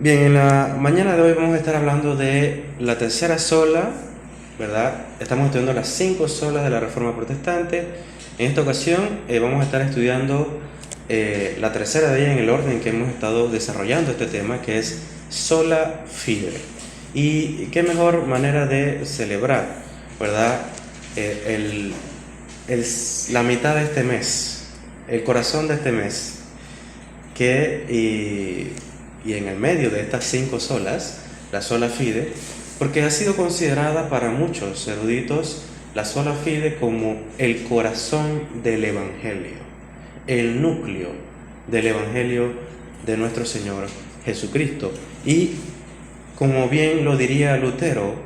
Bien, en la mañana de hoy vamos a estar hablando de la tercera sola, ¿verdad? Estamos estudiando las 5 solas de la Reforma Protestante. En esta ocasión vamos a estar estudiando la tercera de ellas en el orden que hemos estado desarrollando este tema, que es sola fide. Y qué mejor manera de celebrar, ¿verdad? Eh, la mitad de este mes, el corazón de este mes, y en el medio de estas 5 solas, la sola fide, porque ha sido considerada para muchos eruditos la sola fide como el corazón del Evangelio, el núcleo del Evangelio de nuestro Señor Jesucristo. Y como bien lo diría Lutero,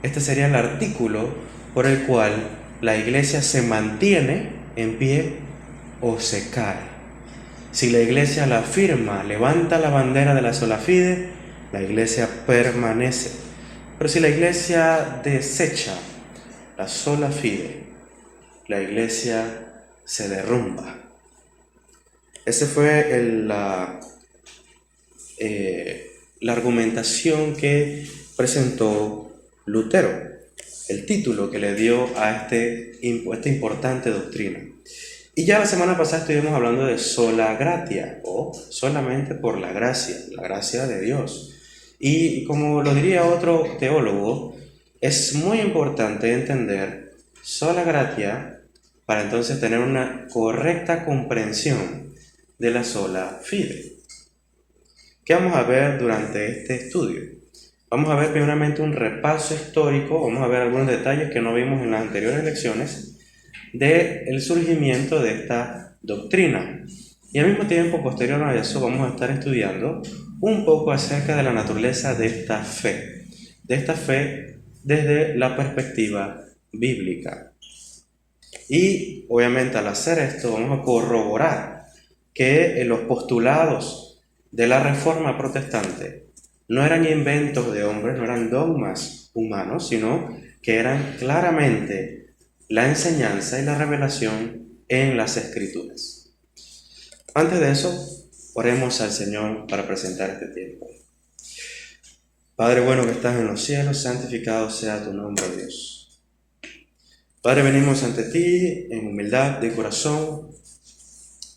este sería el artículo por el cual la Iglesia se mantiene en pie o se cae. Si la Iglesia la afirma, levanta la bandera de la sola fide, la Iglesia permanece. Pero si la Iglesia desecha la sola fide, la Iglesia se derrumba. Esa fue la argumentación que presentó Lutero, el título que le dio a esta importante doctrina. Y ya la semana pasada estuvimos hablando de sola gratia, o solamente por la gracia de Dios. Y como lo diría otro teólogo, es muy importante entender sola gratia para entonces tener una correcta comprensión de la sola fide. ¿Qué vamos a ver durante este estudio? Vamos a ver primeramente un repaso histórico, vamos a ver algunos detalles que no vimos en las anteriores lecciones del surgimiento de esta doctrina. Y al mismo tiempo, posterior a eso, vamos a estar estudiando un poco acerca de la naturaleza de esta fe desde la perspectiva bíblica. Y obviamente al hacer esto vamos a corroborar que los postulados de la Reforma Protestante no eran inventos de hombres, no eran dogmas humanos, sino que eran claramente la enseñanza y la revelación en las Escrituras. Antes de eso, oremos al Señor para presentar este tiempo. Padre bueno que estás en los cielos, santificado sea tu nombre, Dios. Padre, venimos ante ti en humildad de corazón,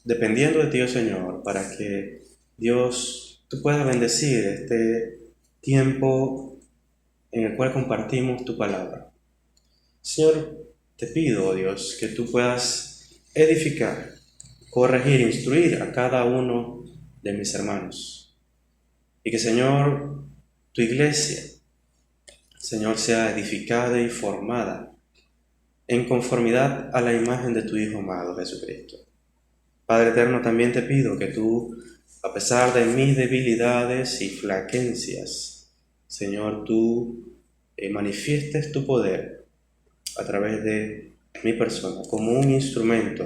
dependiendo de ti, oh Señor, para que, Dios, tú puedas bendecir este tiempo en el cual compartimos tu palabra. Señor, te pido, oh Dios, que tú puedas edificar, corregir, instruir a cada uno de mis hermanos. Y que, Señor, tu iglesia, Señor, sea edificada y formada en conformidad a la imagen de tu Hijo amado, Jesucristo. Padre eterno, también te pido que tú, a pesar de mis debilidades y flaquencias, Señor, tú manifiestes tu poder a través de mi persona como un instrumento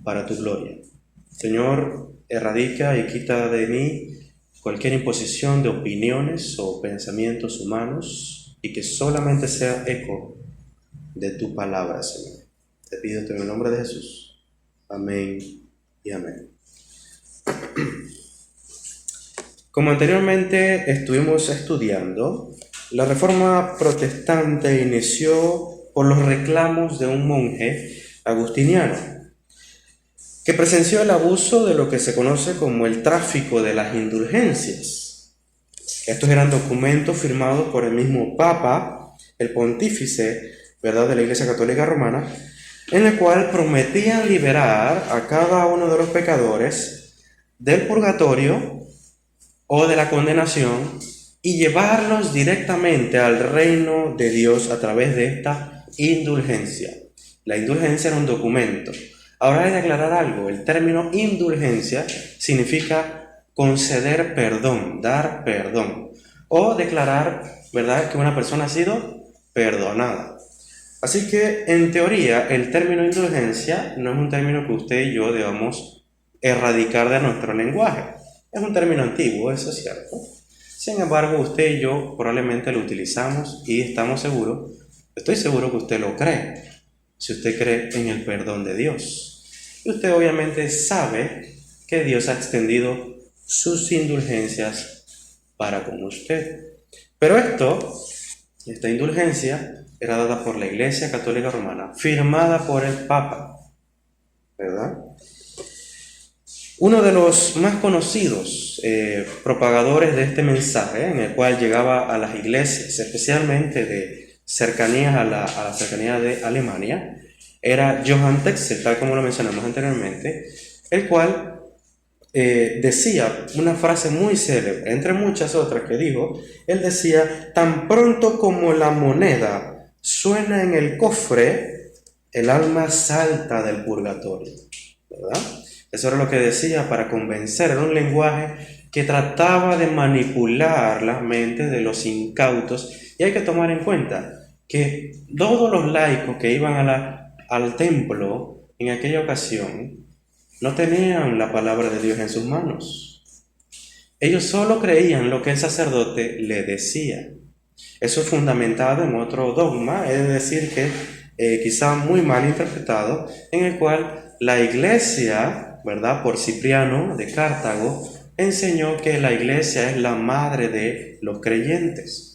para tu gloria. Señor, erradica y quita de mí cualquier imposición de opiniones o pensamientos humanos y que solamente sea eco de tu palabra, Señor. Te pido esto en el nombre de Jesús. Amén y amén. Como anteriormente estuvimos estudiando, la Reforma Protestante inició por los reclamos de un monje agustiniano que presenció el abuso de lo que se conoce como el tráfico de las indulgencias. Estos eran documentos firmados por el mismo Papa, el pontífice, ¿verdad?, de la Iglesia Católica Romana, en el cual prometían liberar a cada uno de los pecadores del purgatorio o de la condenación y llevarlos directamente al reino de Dios a través de esta indulgencia. La indulgencia era un documento. Ahora hay que aclarar algo. El término indulgencia significa conceder perdón, dar perdón, o declarar, ¿verdad?, que una persona ha sido perdonada. Así que, en teoría, el término indulgencia no es un término que usted y yo debamos erradicar de nuestro lenguaje. Es un término antiguo, eso es cierto. Sin embargo, usted y yo probablemente lo utilizamos y estoy seguro que usted lo cree, si usted cree en el perdón de Dios. Y usted obviamente sabe que Dios ha extendido sus indulgencias para con usted. Pero esta indulgencia era dada por la Iglesia Católica Romana, firmada por el Papa, ¿verdad? Uno de los más conocidos propagadores de este mensaje, en el cual llegaba a las iglesias, especialmente de cercanías a la cercanía de Alemania, era Johann Tetzel, tal como lo mencionamos anteriormente, el cual decía una frase muy célebre, entre muchas otras que dijo. Él decía: tan pronto como la moneda suena en el cofre, el alma salta del purgatorio, ¿verdad? Eso era lo que decía para convencer. Era un lenguaje que trataba de manipular las mentes de los incautos. Y hay que tomar en cuenta que todos los laicos que iban al templo en aquella ocasión no tenían la palabra de Dios en sus manos. Ellos solo creían lo que el sacerdote le decía. Eso es fundamentado en otro dogma, es decir, que quizá muy mal interpretado, en el cual la iglesia, ¿verdad?, por Cipriano de Cartago, enseñó que la iglesia es la madre de los creyentes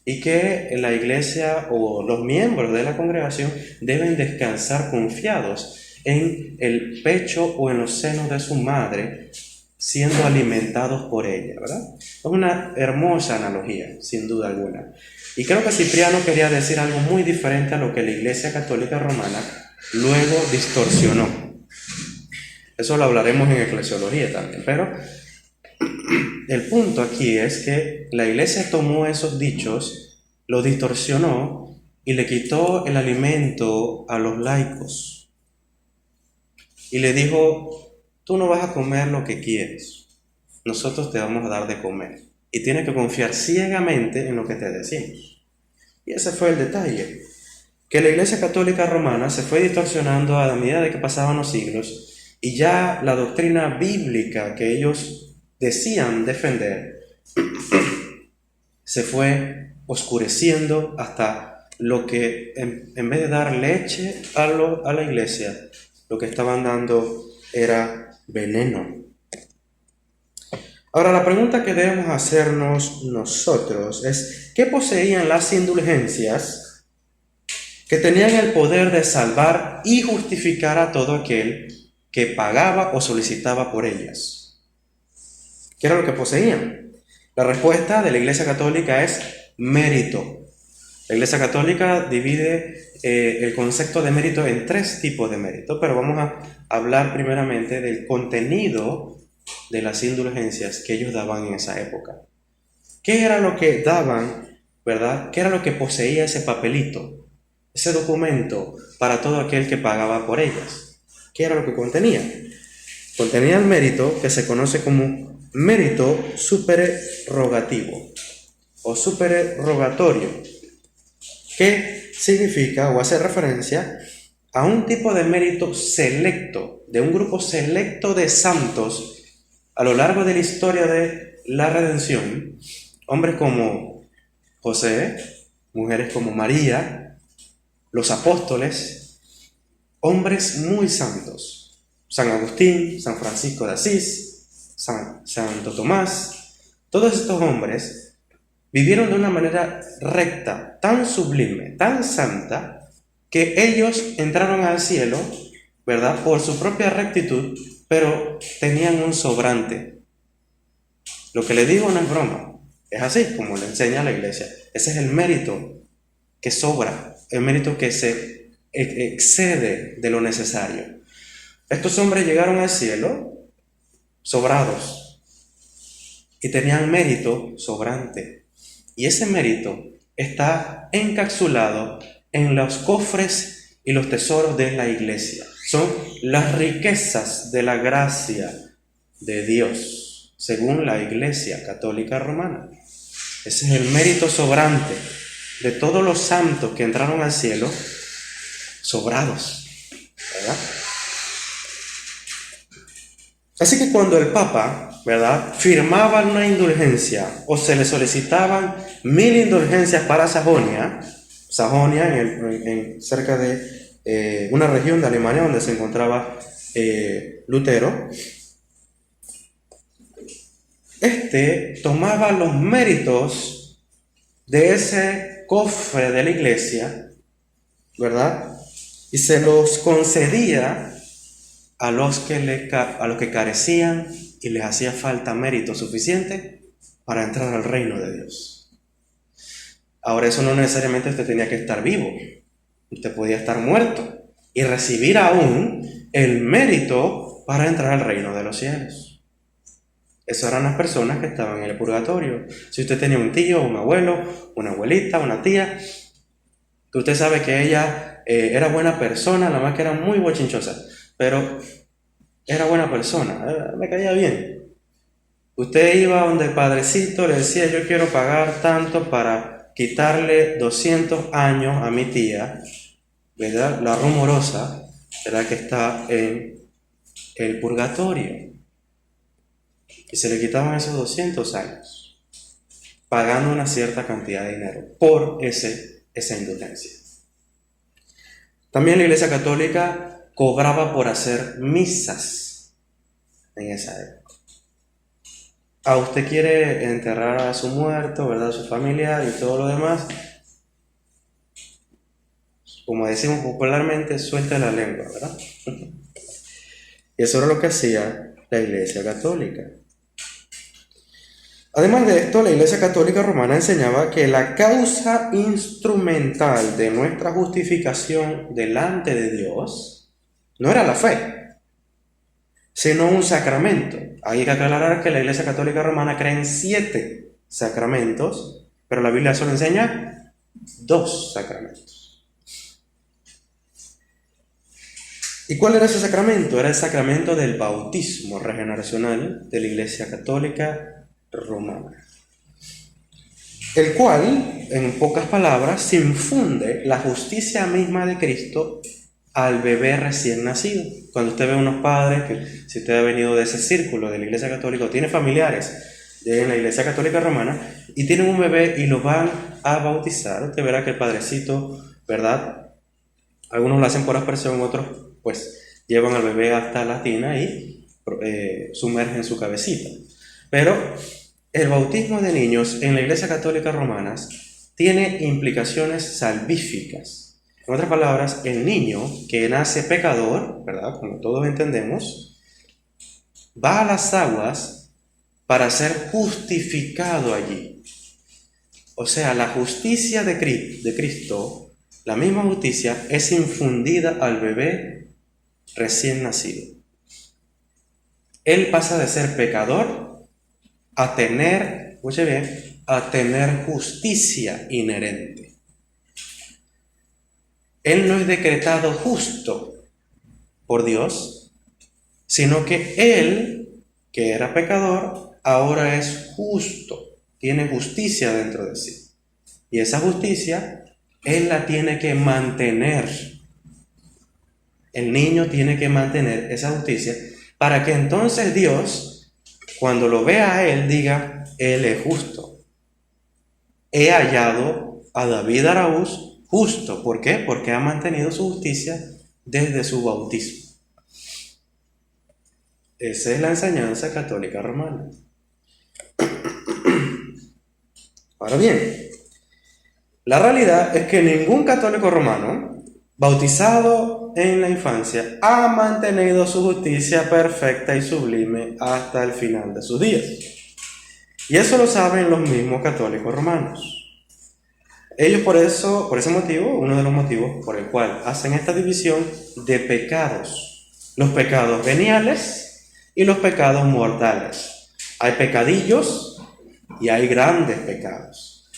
y que la iglesia o los miembros de la congregación deben descansar confiados en el pecho o en los senos de su madre, siendo alimentados por ella, ¿verdad? Es una hermosa analogía, sin duda alguna. Y creo que Cipriano quería decir algo muy diferente a lo que la Iglesia Católica Romana luego distorsionó. Eso lo hablaremos en eclesiología también, pero el punto aquí es que la Iglesia tomó esos dichos, los distorsionó y le quitó el alimento a los laicos. Y le dijo: tú no vas a comer lo que quieres, nosotros te vamos a dar de comer. Y tienes que confiar ciegamente en lo que te decimos. Y ese fue el detalle, que la Iglesia Católica Romana se fue distorsionando a medida de que pasaban los siglos, y ya la doctrina bíblica que ellos decían defender se fue oscureciendo hasta lo que en vez de dar leche a la iglesia, lo que estaban dando era veneno. Ahora, la pregunta que debemos hacernos nosotros es: ¿qué poseían las indulgencias que tenían el poder de salvar y justificar a todo aquel que pagaba o solicitaba por ellas? ¿Qué era lo que poseían? La respuesta de la Iglesia Católica es mérito. La Iglesia Católica divide el concepto de mérito en 3 tipos de mérito, pero vamos a hablar primeramente del contenido de las indulgencias que ellos daban en esa época. ¿Qué era lo que daban, verdad? ¿Qué era lo que poseía ese papelito, ese documento para todo aquel que pagaba por ellas? ¿Qué era lo que contenía? Contenía el mérito que se conoce como mérito supererogativo o supererogatorio, que significa o hace referencia a un tipo de mérito selecto, de un grupo selecto de santos a lo largo de la historia de la redención. Hombres como José, mujeres como María, los apóstoles, hombres muy santos. San Agustín, San Francisco de Asís, Santo Tomás, todos estos hombres vivieron de una manera recta, tan sublime, tan santa, que ellos entraron al cielo, ¿verdad?, por su propia rectitud, pero tenían un sobrante. Lo que le digo no es broma, es así como le enseña la iglesia. Ese es el mérito que sobra, el mérito que se excede de lo necesario. Estos hombres llegaron al cielo sobrados y tenían mérito sobrante. Y ese mérito está encapsulado en los cofres y los tesoros de la iglesia. Son las riquezas de la gracia de Dios, según la Iglesia Católica Romana. Ese es el mérito sobrante de todos los santos que entraron al cielo sobrados, ¿verdad? Así que cuando el Papa, ¿verdad?, firmaba una indulgencia o se le solicitaban 1000 indulgencias para Sajonia, cerca de una región de Alemania donde se encontraba Lutero, tomaba los méritos de ese cofre de la iglesia, ¿verdad? Y se los concedía a los que carecían y les hacía falta mérito suficiente para entrar al reino de Dios. Ahora, eso no necesariamente usted tenía que estar vivo. Usted podía estar muerto y recibir aún el mérito para entrar al reino de los cielos. Esas eran las personas que estaban en el purgatorio. Si usted tenía un tío, un abuelo, una abuelita, una tía, que usted sabe que ella era buena persona, nada más que era muy bochinchosa, pero era buena persona, me caía bien. Usted iba donde el padrecito, le decía: yo quiero pagar tanto para quitarle 200 años a mi tía, ¿verdad? La rumorosa, ¿verdad? Que está en el purgatorio. Y se le quitaban esos 200 años, pagando una cierta cantidad de dinero por esa indulgencia. También la Iglesia Católica cobraba por hacer misas en esa época. Usted quiere enterrar a su muerto, ¿verdad? A su familia y todo lo demás. Como decimos popularmente, suelta la lengua, ¿verdad? Y eso era lo que hacía la Iglesia Católica. Además de esto, la Iglesia Católica Romana enseñaba que la causa instrumental de nuestra justificación delante de Dios no era la fe, sino un sacramento. Hay que aclarar que la Iglesia Católica Romana cree en 7 sacramentos, pero la Biblia solo enseña 2 sacramentos. ¿Y cuál era ese sacramento? Era el sacramento del bautismo regeneracional de la Iglesia Católica Romana, el cual, en pocas palabras, se infunde la justicia misma de Cristo al bebé recién nacido. Cuando usted ve a unos padres, que si usted ha venido de ese círculo de la Iglesia Católica o tiene familiares de la Iglesia Católica Romana y tienen un bebé y lo van a bautizar, usted verá que el padrecito, ¿verdad? Algunos lo hacen por aspersión, otros pues llevan al bebé hasta la tina y sumergen su cabecita. Pero el bautismo de niños en la Iglesia Católica Romana tiene implicaciones salvíficas. En otras palabras, el niño que nace pecador, ¿verdad? Como todos entendemos, va a las aguas para ser justificado allí. O sea, la justicia de Cristo, la misma justicia, es infundida al bebé recién nacido. Él pasa de ser pecador a tener, escuche bien, a tener justicia inherente. Él no es decretado justo por Dios, sino que él, que era pecador, ahora es justo, tiene justicia dentro de sí. Y esa justicia, él la tiene que mantener. El niño tiene que mantener esa justicia para que entonces Dios, cuando lo vea a él, diga: él es justo. He hallado a David Araúz justo. ¿Por qué? Porque ha mantenido su justicia desde su bautismo. Esa es la enseñanza católica romana. Ahora bien, la realidad es que ningún católico romano bautizado en la infancia ha mantenido su justicia perfecta y sublime hasta el final de sus días. Y eso lo saben los mismos católicos romanos. Ellos por ese motivo, uno de los motivos por el cual hacen esta división de pecados: los pecados veniales y los pecados mortales. Hay pecadillos y hay grandes pecados.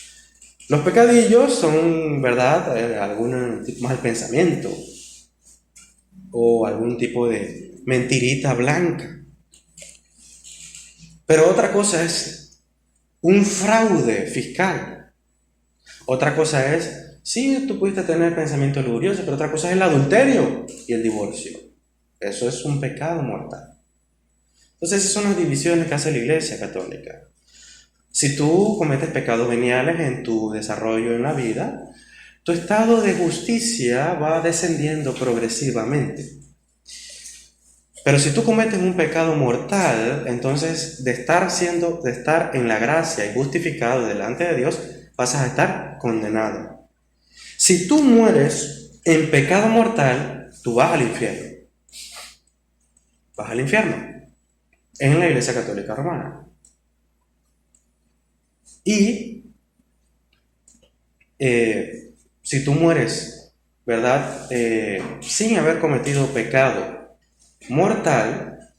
Los pecadillos son, ¿verdad?, algún mal pensamiento o algún tipo de mentirita blanca. Pero otra cosa es un fraude fiscal. Otra cosa es, sí, tú pudiste tener pensamientos lujuriosos, pero otra cosa es el adulterio y el divorcio. Eso es un pecado mortal. Entonces esas son las divisiones que hace la Iglesia Católica. Si tú cometes pecados veniales en tu desarrollo en la vida, tu estado de justicia va descendiendo progresivamente. Pero si tú cometes un pecado mortal, entonces de estar en la gracia y justificado delante de Dios, pasas a estar condenado. Si tú mueres en pecado mortal, tú vas al infierno. Vas al infierno en la Iglesia Católica Romana. Y si tú mueres, ¿verdad? Sin haber cometido pecado mortal,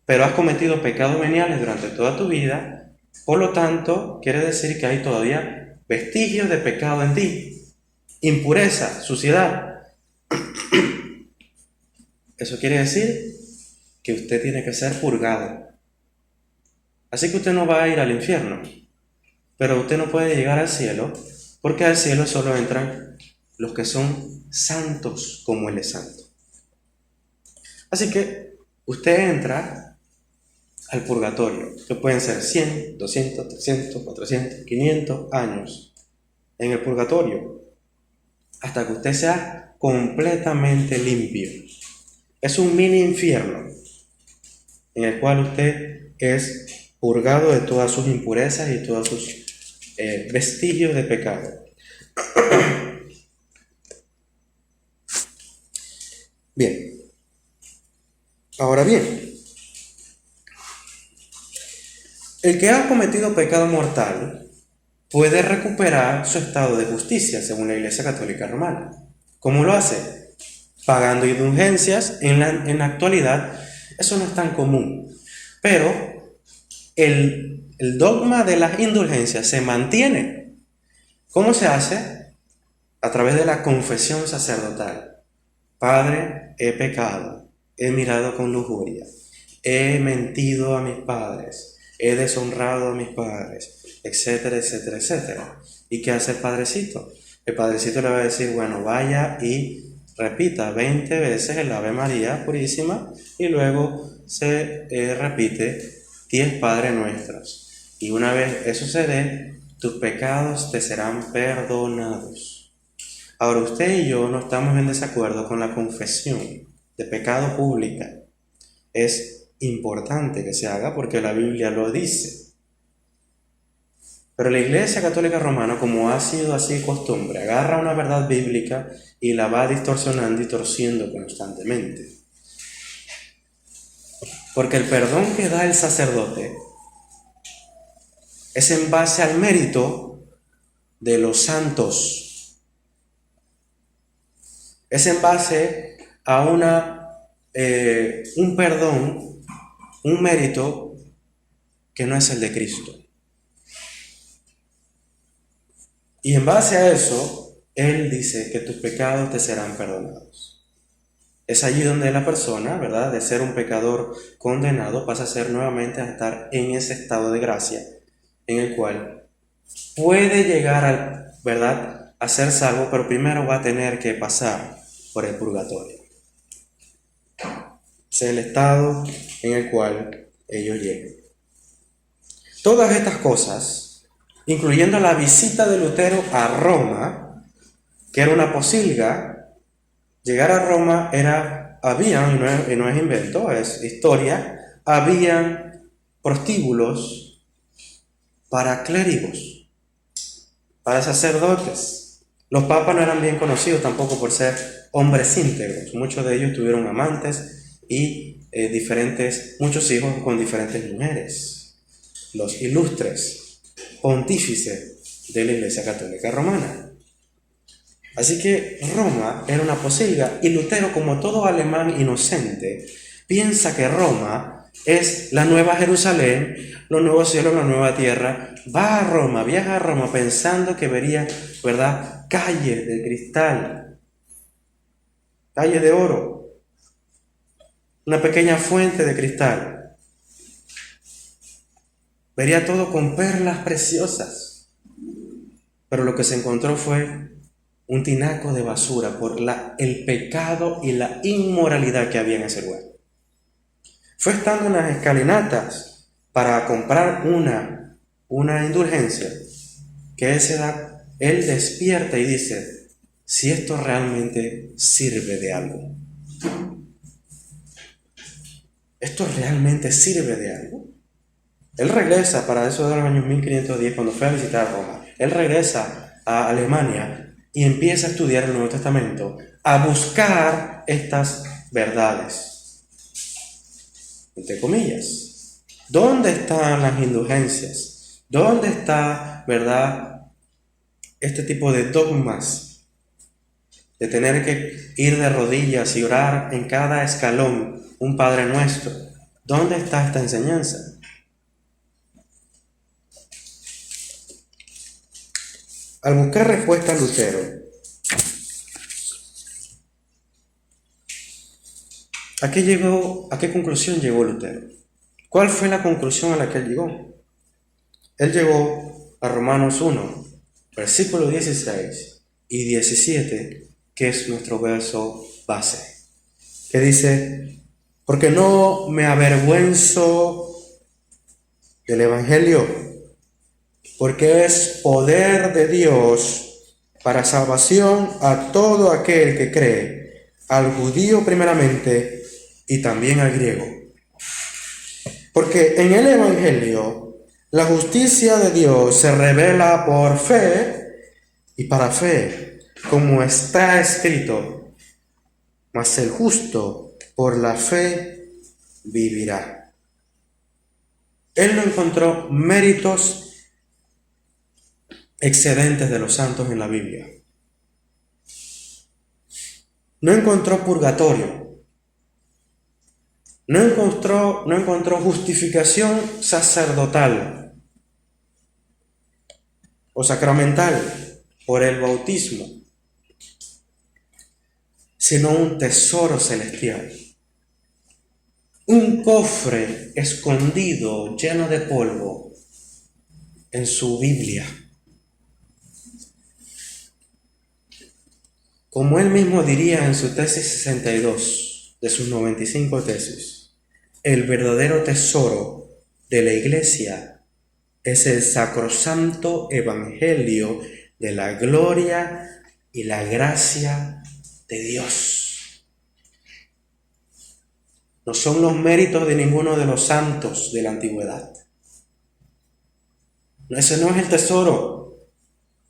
pero has cometido pecados veniales durante toda tu vida, por lo tanto, quiere decir que hay todavía vestigios de pecado en ti, impureza, suciedad. Eso quiere decir que usted tiene que ser purgado. Así que usted no va a ir al infierno, pero usted no puede llegar al cielo, porque al cielo solo entran los que son santos como Él es santo. Así que usted entra al purgatorio, que pueden ser 100, 200, 300, 400, 500 años en el purgatorio, hasta que usted sea completamente limpio. Es un mini infierno en el cual usted es purgado de todas sus impurezas y todos sus vestigios de pecado. Bien, ahora bien, el que ha cometido pecado mortal puede recuperar su estado de justicia según la Iglesia Católica Romana. ¿Cómo lo hace? Pagando indulgencias. En la actualidad eso no es tan común, pero el dogma de las indulgencias se mantiene. ¿Cómo se hace? A través de la confesión sacerdotal. Padre, he pecado, he mirado con lujuria, he mentido a mis padres, he deshonrado a mis padres, etcétera, etcétera, etcétera. ¿Y qué hace el padrecito? El padrecito le va a decir, bueno, vaya y repita 20 veces el Ave María Purísima y luego se repite 10 Padres Nuestros. Y una vez eso se dé, tus pecados te serán perdonados. Ahora, usted y yo no estamos en desacuerdo con la confesión de pecado pública. Es importante que se haga porque la Biblia lo dice. Pero la Iglesia Católica Romana, como ha sido así costumbre, agarra una verdad bíblica y la va distorsionando y torciendo constantemente. Porque el perdón que da el sacerdote es en base al mérito de los santos. Es en base a un perdón, un mérito que no es el de Cristo. Y en base a eso, Él dice que tus pecados te serán perdonados. Es allí donde la persona, ¿verdad?, de ser un pecador condenado, pasa a ser nuevamente a estar en ese estado de gracia, en el cual puede llegar ¿verdad?, a ser salvo, pero primero va a tener que pasar por el purgatorio. Es el estado en el cual ellos llegan. Todas estas cosas, incluyendo la visita de Lutero a Roma, que era una posilga. Llegar a Roma y no es invento, es historia, habían prostíbulos para clérigos, para sacerdotes. Los papas no eran bien conocidos tampoco por ser hombres íntegros. Muchos de ellos tuvieron amantes y muchos hijos con diferentes mujeres. Los ilustres pontífices de la Iglesia Católica Romana. Así que Roma era una posilga y Lutero, como todo alemán inocente, piensa que Roma es la nueva Jerusalén, los nuevos cielos, la nueva tierra. Va a Roma, viaja a Roma pensando que vería, ¿verdad?, calles de cristal, calles de oro, una pequeña fuente de cristal. Vería todo con perlas preciosas. Pero lo que se encontró fue un tinaco de basura por el pecado y la inmoralidad que había en ese lugar. Fue estando en las escalinatas para comprar una indulgencia que él despierta y dice, si esto realmente sirve de algo. ¿esto realmente sirve de algo? Él regresa para eso de los años 1510, cuando fue a visitar Roma. Él regresa a Alemania y empieza a estudiar el Nuevo Testamento, a buscar estas verdades, entre comillas. ¿Dónde están las indulgencias? ¿Dónde está, verdad, este tipo de dogmas de tener que ir de rodillas y orar en cada escalón un Padre Nuestro? ¿Dónde está esta enseñanza? Al buscar respuesta a Lutero, ¿a qué conclusión llegó Lutero? ¿Cuál fue la conclusión a la que él llegó? Él llegó a Romanos 1, versículos 16 y 17, que es nuestro verso base, que dice: porque no me avergüenzo del Evangelio, porque es poder de Dios para salvación a todo aquel que cree, al judío primeramente y también al griego. Porque en el Evangelio la justicia de Dios se revela por fe y para fe, como está escrito: mas el justo por la fe vivirá. Él no encontró méritos excedentes de los santos en la Biblia. No encontró purgatorio. No encontró justificación sacerdotal o sacramental por el bautismo, sino un tesoro celestial. Un cofre escondido, lleno de polvo, en su Biblia. Como él mismo diría en su tesis 62, de sus 95 tesis, el verdadero tesoro de la Iglesia es el sacrosanto evangelio de la gloria y la gracia de Dios. No son los méritos de ninguno de los santos de la antigüedad. Ese no es el tesoro.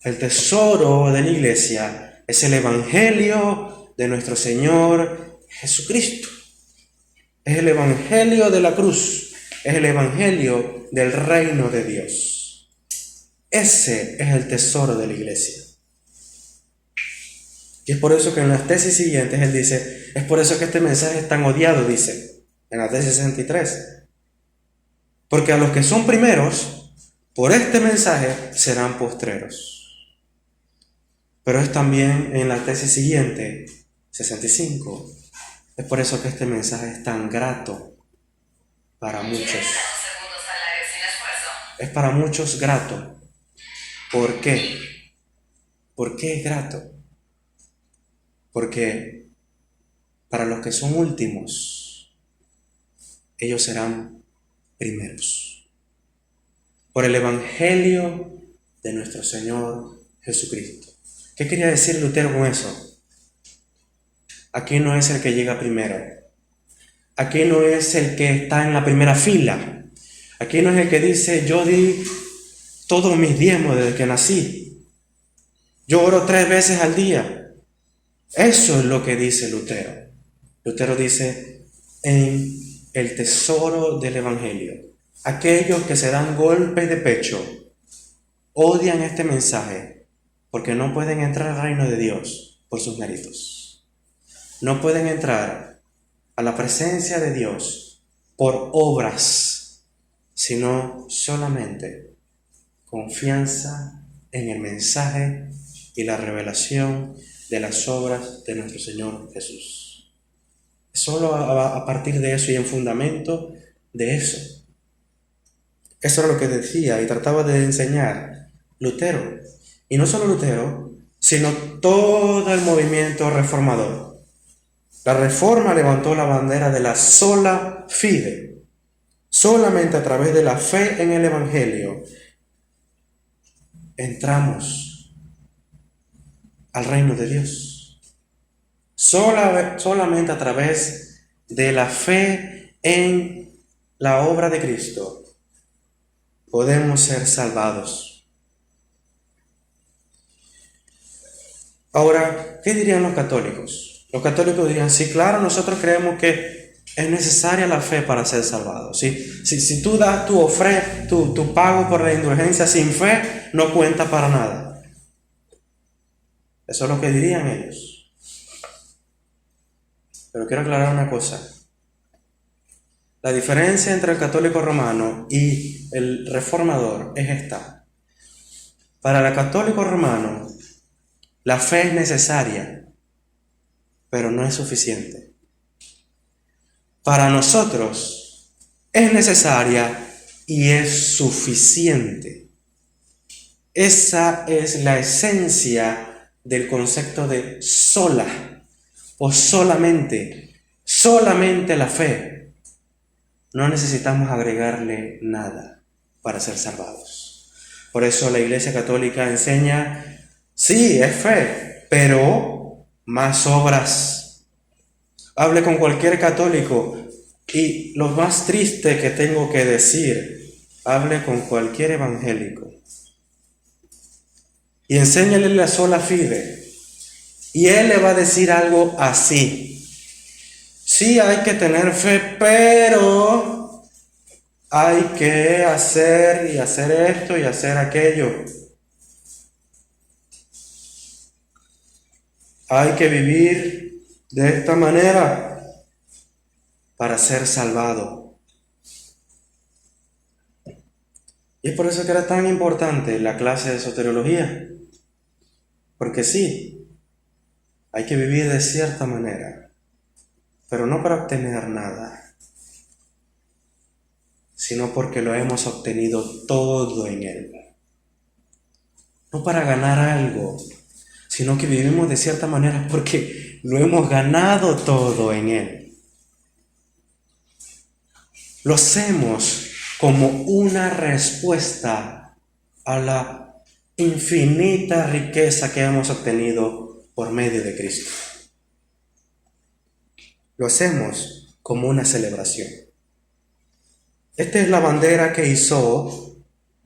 El tesoro de la Iglesia es el evangelio de nuestro Señor Jesucristo. Es el evangelio de la cruz. Es el evangelio del reino de Dios. Ese es el tesoro de la Iglesia. Y es por eso que en las tesis siguientes él dice, es por eso que este mensaje es tan odiado, dice, en la tesis 63. Porque a los que son primeros, por este mensaje serán postreros. Pero es también en la tesis siguiente, 65, es por eso que este mensaje es tan grato para muchos. Es para muchos grato. ¿Por qué? ¿Por qué es grato? Porque para los que son últimos, ellos serán primeros. Por el evangelio de nuestro Señor Jesucristo. ¿Qué quería decir Lutero con eso? Aquí no es el que llega primero. Aquí no es el que está en la primera fila. Aquí no es el que dice, yo di todos mis diezmos desde que nací. Yo oro 3 veces al día. Eso es lo que dice Lutero. Lutero dice, en el tesoro del evangelio. Aquellos que se dan golpes de pecho odian este mensaje porque no pueden entrar al reino de Dios por sus méritos. No pueden entrar a la presencia de Dios por obras, sino solamente confianza en el mensaje y la revelación de las obras de nuestro Señor Jesús. Solo a partir de eso y en fundamento de eso. Eso era lo que decía y trataba de enseñar Lutero. Y no solo Lutero, sino todo el movimiento reformador. La Reforma levantó la bandera de la sola fide. Solamente a través de la fe en el Evangelio entramos al reino de Dios. Solamente a través de la fe en la obra de Cristo, podemos ser salvados. Ahora, ¿qué dirían los católicos? Los católicos dirían, sí, claro, nosotros creemos que es necesaria la fe para ser salvados. Si tú das tu pago por la indulgencia sin fe, no cuenta para nada. Eso es lo que dirían ellos. Pero quiero aclarar una cosa. La diferencia entre el católico romano y el reformador es esta. Para el católico romano, la fe es necesaria, pero no es suficiente. Para nosotros, es necesaria y es suficiente. Esa es la esencia del concepto de sola o solamente la fe. No necesitamos agregarle nada para ser salvados. Por eso la Iglesia Católica enseña, sí, es fe, pero más obras. Hable con cualquier católico y lo más triste que tengo que decir, hable con cualquier evangélico y enséñale la sola fide y él le va a decir algo así. Sí, hay que tener fe, pero hay que hacer y hacer esto y hacer aquello. Hay que vivir de esta manera para ser salvado. Y es por eso que era tan importante la clase de soteriología. Porque sí, hay que vivir de cierta manera, pero no para obtener nada, sino porque lo hemos obtenido todo en Él. No para ganar algo, sino que vivimos de cierta manera porque lo hemos ganado todo en Él. Lo hacemos como una respuesta a la infinita riqueza que hemos obtenido por medio de Cristo. Lo hacemos como una celebración. Esta es la bandera que hizo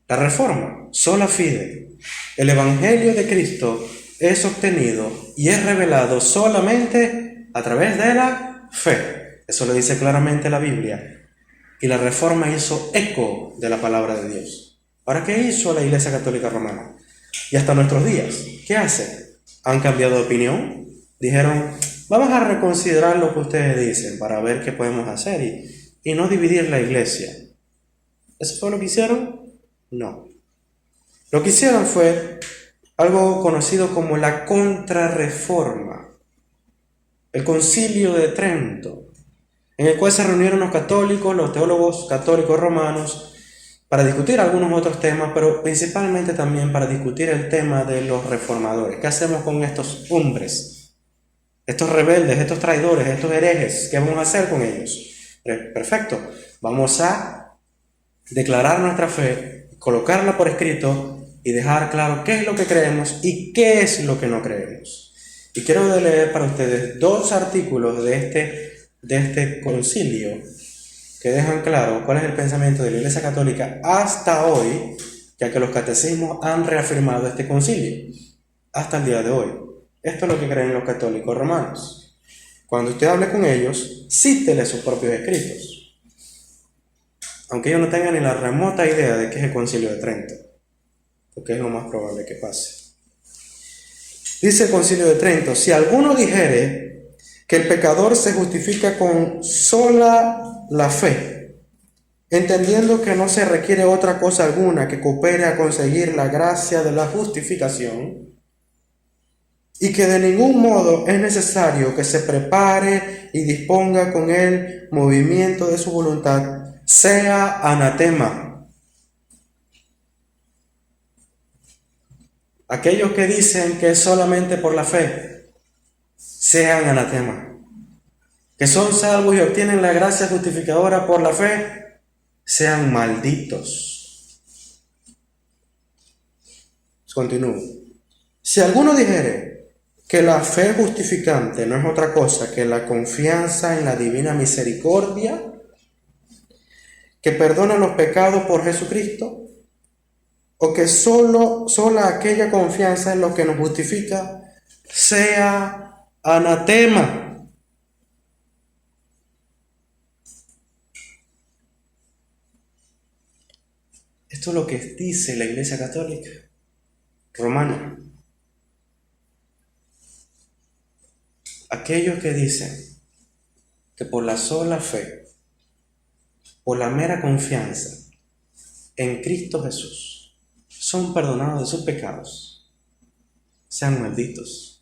la Reforma, sola fide. El Evangelio de Cristo es obtenido y es revelado solamente a través de la fe. Eso lo dice claramente la Biblia. Y la Reforma hizo eco de la palabra de Dios. ¿Ahora qué hizo la Iglesia Católica Romana? Y hasta nuestros días, ¿qué hace? ¿Han cambiado de opinión? Dijeron, vamos a reconsiderar lo que ustedes dicen para ver qué podemos hacer y no dividir la iglesia. ¿Eso fue lo que hicieron? No. Lo que hicieron fue algo conocido como la Contrarreforma, el Concilio de Trento, en el cual se reunieron los católicos, los teólogos católicos romanos, para discutir algunos otros temas, pero principalmente también para discutir el tema de los reformadores. ¿Qué hacemos con estos hombres? Estos rebeldes, estos traidores, estos herejes, ¿qué vamos a hacer con ellos? Perfecto, vamos a declarar nuestra fe, colocarla por escrito y dejar claro qué es lo que creemos y qué es lo que no creemos. Y quiero leer para ustedes 2 artículos de este concilio que dejan claro cuál es el pensamiento de la Iglesia Católica hasta hoy, ya que los catecismos han reafirmado este concilio hasta el día de hoy. Esto es lo que creen los católicos romanos. Cuando usted hable con ellos, cítele sus propios escritos, aunque ellos no tengan ni la remota idea de qué es el Concilio de Trento, porque es lo más probable que pase. Dice el Concilio de Trento, si alguno dijere que el pecador se justifica con sola la fe, entendiendo que no se requiere otra cosa alguna que coopere a conseguir la gracia de la justificación, y que de ningún modo es necesario que se prepare y disponga con el movimiento de su voluntad, sea anatema. Aquellos que dicen que es solamente por la fe, sean anatema. Que son salvos y obtienen la gracia justificadora por la fe, sean malditos. Continúo. Si alguno dijere que la fe justificante no es otra cosa que la confianza en la divina misericordia, que perdona los pecados por Jesucristo, o que sola aquella confianza en lo que nos justifica sea anatema. Esto es lo que dice la Iglesia Católica Romana. Aquellos que dicen que por la sola fe, por la mera confianza en Cristo Jesús, son perdonados de sus pecados, sean malditos.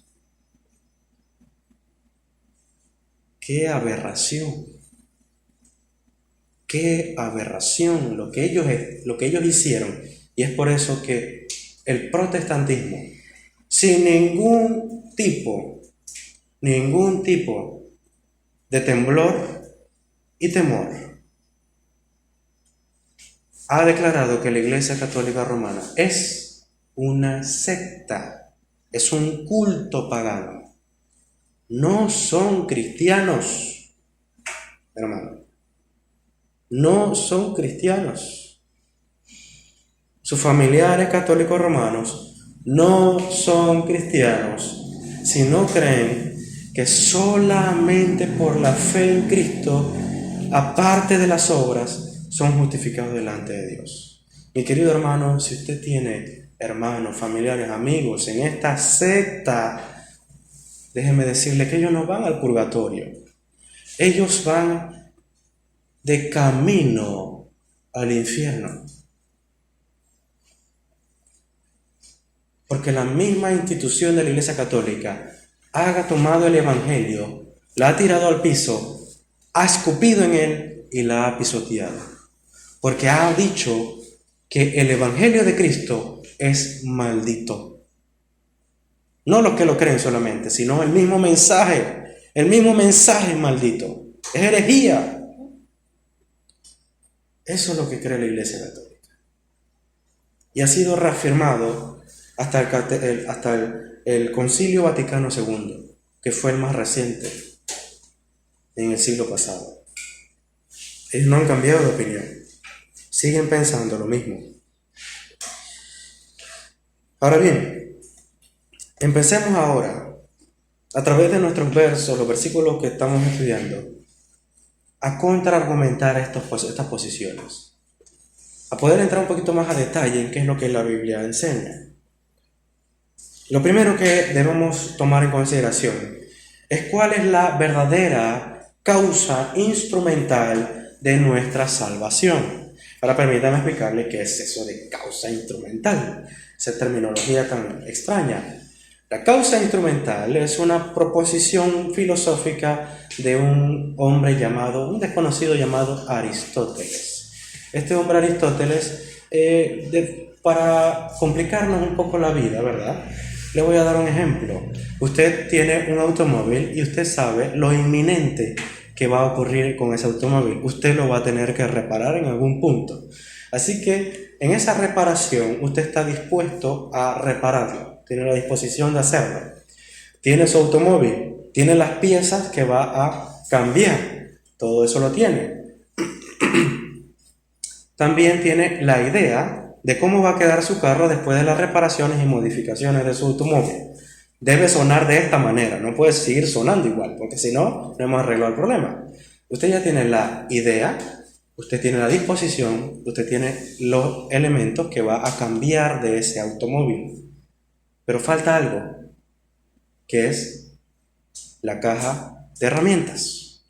¡Qué aberración! ¡Qué aberración lo que ellos hicieron! Y es por eso que el protestantismo, sin ningún tipo de temblor y temor, ha declarado que la Iglesia Católica Romana es una secta, es un culto pagano. No son cristianos, hermano. No son cristianos. Sus familiares católicos romanos no son cristianos si no creen que solamente por la fe en Cristo, aparte de las obras, son justificados delante de Dios. Mi querido hermano, si usted tiene hermanos, familiares, amigos en esta secta, déjeme decirle que ellos no van al purgatorio. Ellos van de camino al infierno. Porque la misma institución de la Iglesia Católica ha tomado el Evangelio, la ha tirado al piso, ha escupido en él y la ha pisoteado. Porque ha dicho que el Evangelio de Cristo es maldito. No los que lo creen solamente, sino el mismo mensaje. El mismo mensaje es maldito. Es herejía. Eso es lo que cree la Iglesia Católica. Y ha sido reafirmado hasta el Concilio Vaticano II, que fue el más reciente en el siglo pasado. Ellos no han cambiado de opinión. Siguen pensando lo mismo. Ahora bien, empecemos ahora, a través de nuestros versos, los versículos que estamos estudiando, a contraargumentar estas posiciones, a poder entrar un poquito más a detalle en qué es lo que la Biblia enseña. Lo primero que debemos tomar en consideración es cuál es la verdadera causa instrumental de nuestra salvación. Ahora permítanme explicarle qué es eso de causa instrumental, esa terminología tan extraña. La causa instrumental es una proposición filosófica de un desconocido llamado Aristóteles. Este hombre Aristóteles, para complicarnos un poco la vida, ¿verdad? Le voy a dar un ejemplo. Usted tiene un automóvil y usted sabe lo inminente que va a ocurrir con ese automóvil. Usted lo va a tener que reparar en algún punto. Así que en esa reparación usted está dispuesto a repararlo. Tiene la disposición de hacerlo. Tiene su automóvil, tiene las piezas que va a cambiar. Todo eso lo tiene. También tiene la idea de cómo va a quedar su carro después de las reparaciones y modificaciones de su automóvil. Debe sonar de esta manera, no puede seguir sonando igual, porque si no, no hemos arreglado el problema. Usted ya tiene la idea, usted tiene la disposición, usted tiene los elementos que va a cambiar de ese automóvil. Pero falta algo, que es la caja de herramientas.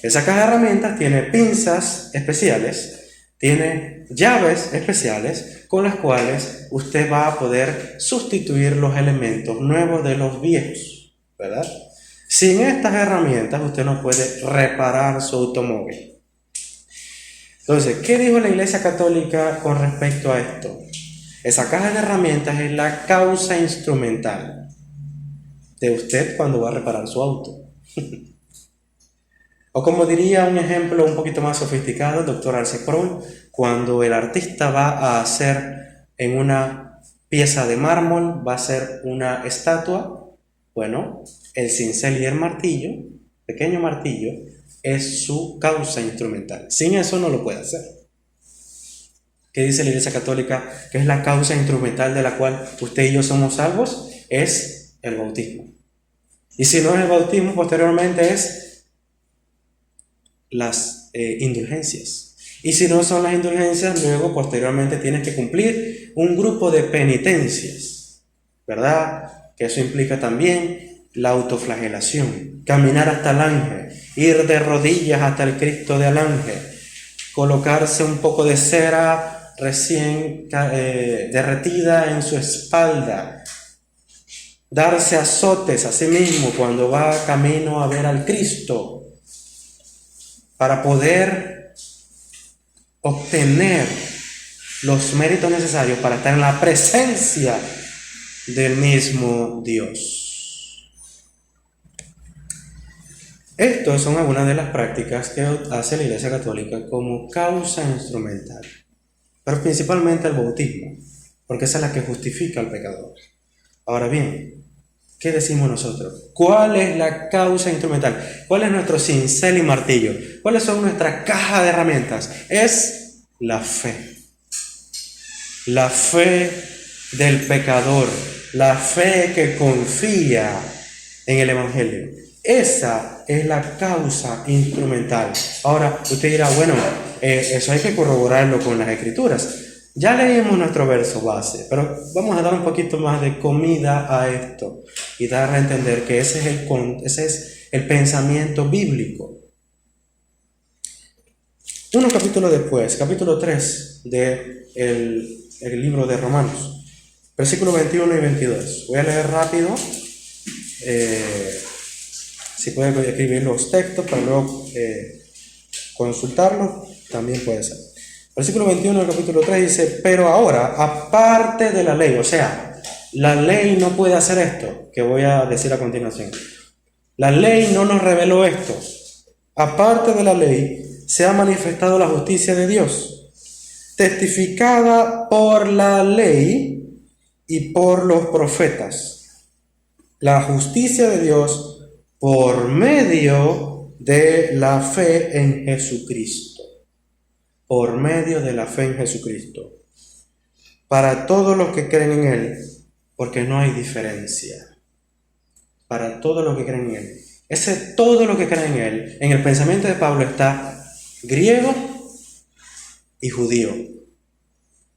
Esa caja de herramientas tiene pinzas especiales, tiene llaves especiales con las cuales usted va a poder sustituir los elementos nuevos de los viejos, ¿verdad? Sin estas herramientas usted no puede reparar su automóvil. Entonces, ¿qué dijo la Iglesia Católica con respecto a esto? Esa caja de herramientas es la causa instrumental de usted cuando va a reparar su auto. O como diría un ejemplo un poquito más sofisticado, el doctor Arce Kroll, cuando el artista va a hacer en una pieza de mármol, va a hacer una estatua, bueno, el cincel y el martillo, pequeño martillo, es su causa instrumental. Sin eso no lo puede hacer. ¿Qué dice la Iglesia Católica que es la causa instrumental de la cual usted y yo somos salvos? Es el bautismo. Y si no es el bautismo, posteriormente es las indulgencias. Y si no son las indulgencias, luego posteriormente tienes que cumplir un grupo de penitencias, ¿verdad? Que eso implica también la autoflagelación, caminar hasta el ángel, ir de rodillas hasta el Cristo del ángel, colocarse un poco de cera recién derretida en su espalda, darse azotes a sí mismo cuando va camino a ver al Cristo, para poder obtener los méritos necesarios para estar en la presencia del mismo Dios. Estas son algunas de las prácticas que hace la Iglesia Católica como causa instrumental, pero principalmente el bautismo, porque esa es la que justifica al pecador. Ahora bien, ¿qué decimos nosotros? ¿Cuál es la causa instrumental? ¿Cuál es nuestro cincel y martillo? ¿Cuáles son nuestras cajas de herramientas? Es la fe. La fe del pecador, la fe que confía en el Evangelio. Esa es la causa instrumental. Ahora, usted dirá, bueno, eso hay que corroborarlo con las Escrituras. Ya leímos nuestro verso base, pero vamos a dar un poquito más de comida a esto y dar a entender que ese es el pensamiento bíblico. Unos capítulos después, capítulo 3 del libro de Romanos, versículos 21 y 22. Voy a leer rápido. Si puede escribir los textos para luego consultarlos, también puede ser. Versículo 21 del capítulo 3 dice: pero ahora, aparte de la ley, o sea, la ley no puede hacer esto que voy a decir a continuación. La ley no nos reveló esto. Aparte de la ley, se ha manifestado la justicia de Dios, testificada por la ley y por los profetas. La justicia de Dios por medio de la fe en Jesucristo. Por medio de la fe en Jesucristo. Para todos los que creen en Él, porque no hay diferencia. Para todos los que creen en Él. Ese todo lo que creen en Él, en el pensamiento de Pablo está griego y judío.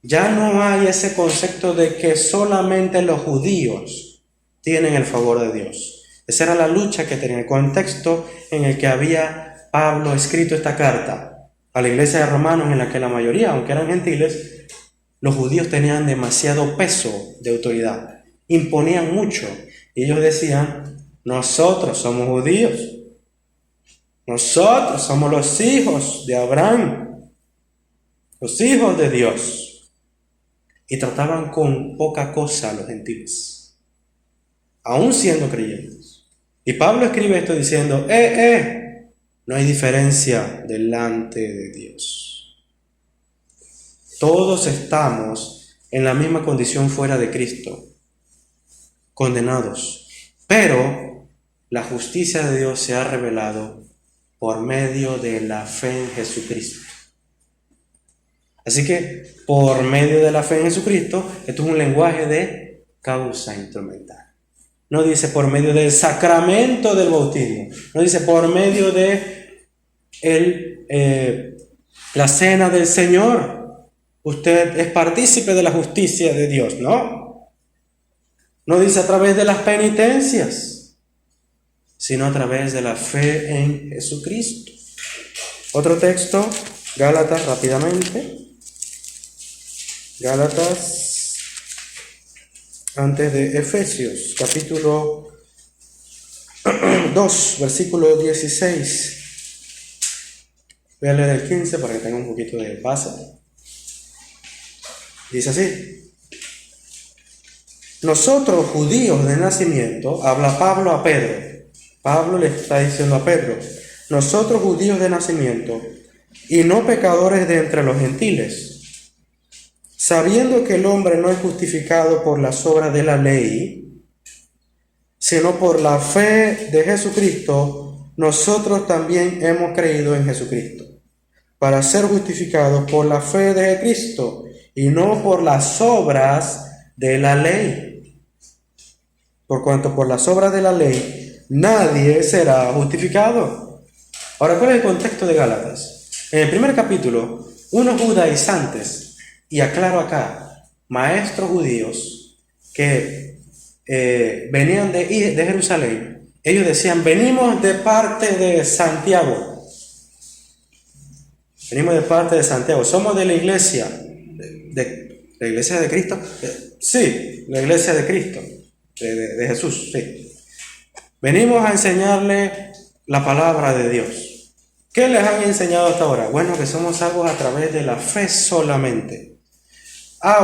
Ya no hay ese concepto de que solamente los judíos tienen el favor de Dios. Esa era la lucha que tenía, el contexto en el que había Pablo escrito esta carta a la iglesia de Romanos, en la que la mayoría, aunque eran gentiles, los judíos tenían demasiado peso de autoridad, imponían mucho. Y ellos decían: nosotros somos judíos, nosotros somos los hijos de Abraham, los hijos de Dios. Y trataban con poca cosa a los gentiles, aún siendo creyentes. Y Pablo escribe esto diciendo: no hay diferencia delante de Dios. Todos estamos en la misma condición fuera de Cristo, condenados. Pero la justicia de Dios se ha revelado por medio de la fe en Jesucristo. Así que, por medio de la fe en Jesucristo, esto es un lenguaje de causa instrumental. No dice por medio del sacramento del bautismo. No dice por medio de la cena del Señor. Usted es partícipe de la justicia de Dios. No. No dice a través de las penitencias, sino a través de la fe en Jesucristo. Otro texto, Gálatas, rápidamente. Gálatas, antes de Efesios, capítulo 2, versículo 16. Voy a leer el 15 para que tenga un poquito de base. Dice así: nosotros, judíos de nacimiento, habla Pablo a Pedro. Pablo le está diciendo a Pedro: nosotros, judíos de nacimiento, y no pecadores de entre los gentiles, sabiendo que el hombre no es justificado por las obras de la ley, sino por la fe de Jesucristo, nosotros también hemos creído en Jesucristo, para ser justificados por la fe de Cristo y no por las obras de la ley. Por cuanto por las obras de la ley nadie será justificado. Ahora, ¿cuál es el contexto de Gálatas? En el primer capítulo, unos judaizantes, y aclaro acá, maestros judíos que venían de Jerusalén, ellos decían: venimos de parte de Santiago. Venimos de parte de Santiago. Somos de la iglesia. ¿La iglesia de Cristo? Sí, la iglesia de Cristo. De Jesús, sí. Venimos a enseñarle la palabra de Dios. ¿Qué les han enseñado hasta ahora? Bueno, que somos salvos a través de la fe solamente.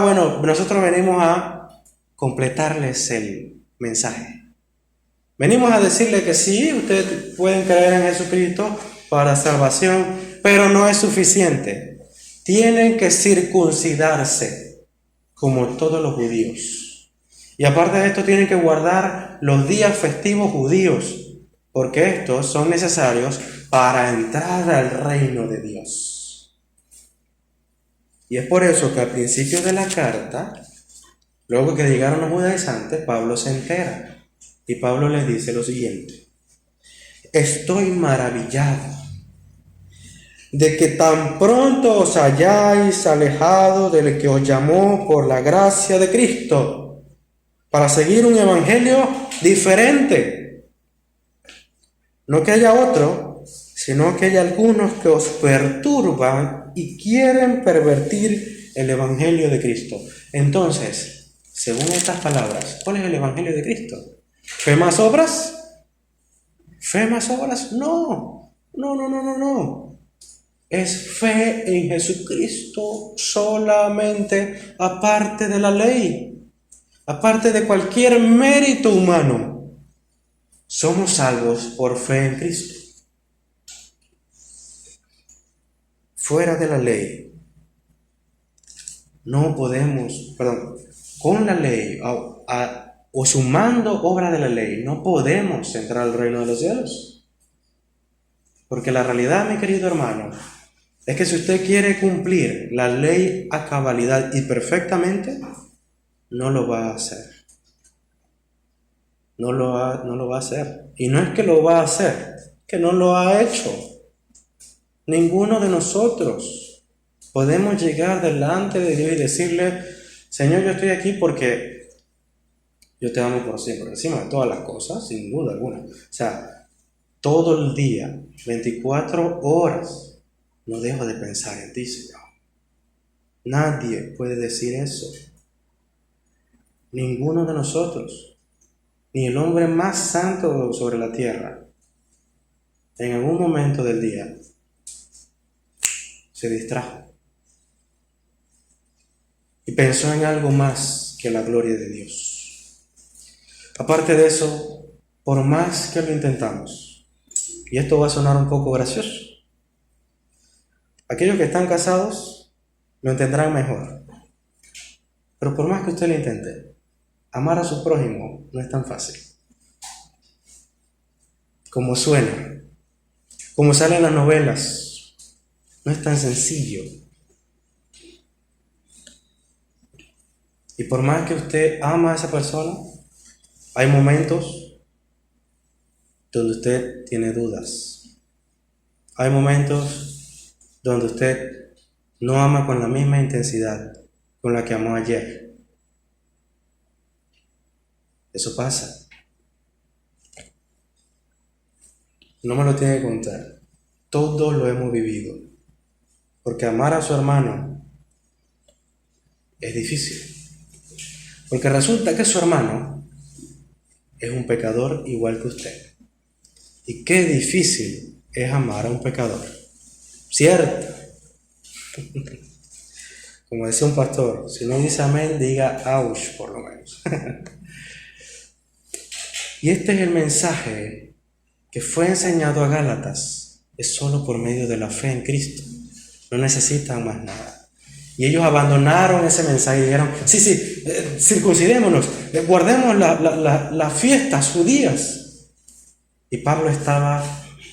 Bueno, nosotros venimos a completarles el mensaje. Venimos a decirle que sí, ustedes pueden creer en Jesucristo para salvación, pero no es suficiente. Tienen que circuncidarse como todos los judíos. Y aparte de esto, tienen que guardar los días festivos judíos, porque estos son necesarios para entrar al reino de Dios. Y es por eso que al principio de la carta, luego que llegaron los judaizantes, Pablo se entera. Y Pablo les dice lo siguiente: estoy maravillado de que tan pronto os hayáis alejado del que os llamó por la gracia de Cristo, para seguir un evangelio diferente. No que haya otro, sino que hay algunos que os perturban y quieren pervertir el evangelio de Cristo. Entonces, según estas palabras, ¿cuál es el evangelio de Cristo? ¿Fe más obras? ¿Fe más obras? No. Es fe en Jesucristo solamente, aparte de la ley, aparte de cualquier mérito humano. Somos salvos por fe en Cristo. Fuera de la ley, no podemos, con la ley o sumando obra de la ley, no podemos entrar al reino de los cielos. Porque la realidad, mi querido hermano, es que si usted quiere cumplir la ley a cabalidad y perfectamente, no lo va a hacer. No lo va a hacer. Y no es que lo va a hacer, que no lo ha hecho. Ninguno de nosotros podemos llegar delante de Dios y decirle: Señor, yo estoy aquí porque yo te amo por siempre, encima de todas las cosas, sin duda alguna. O sea, todo el día, 24 horas, no dejo de pensar en ti, Señor. Nadie puede decir eso. Ninguno de nosotros, ni el hombre más santo sobre la tierra, en algún momento del día se distrajo y pensó en algo más que la gloria de Dios. Aparte de eso, por más que lo intentamos, y esto va a sonar un poco gracioso, aquellos que están casados lo entenderán mejor. Pero por más que usted lo intente, amar a su prójimo no es tan fácil. Como suena, como sale en las novelas, no es tan sencillo. Y por más que usted ama a esa persona, hay momentos donde usted tiene dudas. Hay momentos donde usted no ama con la misma intensidad con la que amó ayer. Eso pasa. No me lo tiene que contar. Todos lo hemos vivido. Porque amar a su hermano es difícil. Porque resulta que su hermano es un pecador igual que usted. Y qué difícil es amar a un pecador. ¿Cierto? Como decía un pastor, si no dice amén, diga ouch por lo menos. Y este es el mensaje que fue enseñado a Gálatas. Es solo por medio de la fe en Cristo. No necesitan más nada. Y ellos abandonaron ese mensaje y dijeron: sí, circuncidémonos, guardemos las fiestas judías. Y Pablo estaba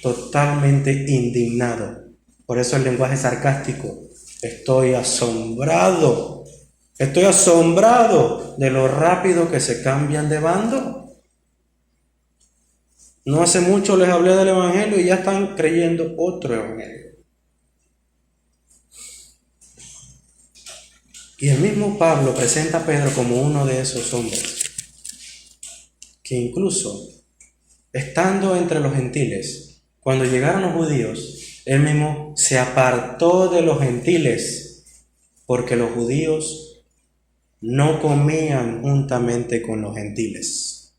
totalmente indignado Por eso el lenguaje sarcástico. Estoy asombrado de lo rápido que se cambian de bando. No hace mucho les hablé del Evangelio y ya están creyendo otro Evangelio. Y el mismo Pablo presenta a Pedro como uno de esos hombres, que incluso estando entre los gentiles, cuando llegaron los judíos, él mismo se apartó de los gentiles, porque los judíos no comían juntamente con los gentiles.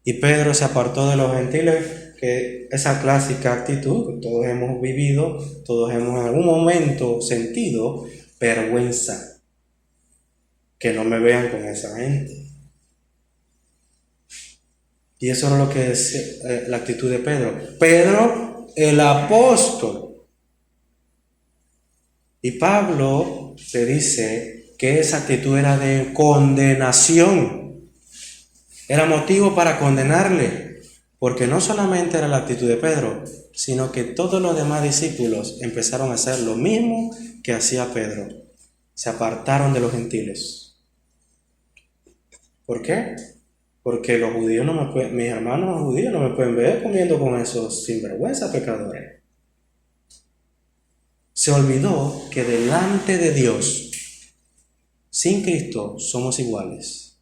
Y Pedro se apartó de los gentiles, que esa clásica actitud que todos hemos vivido, todos hemos en algún momento sentido vergüenza. Que no me vean con esa gente. Y eso es lo que es la actitud de Pedro. Pedro, el apóstol. Y Pablo le dice que esa actitud era de condenación. Era motivo para condenarle. Porque no solamente era la actitud de Pedro, sino que todos los demás discípulos empezaron a hacer lo mismo que hacía Pedro. Se apartaron de los gentiles. ¿Por qué? Porque los judíos mis hermanos judíos no me pueden ver comiendo con esos sinvergüenza pecadores. Se olvidó que delante de Dios, sin Cristo, somos iguales.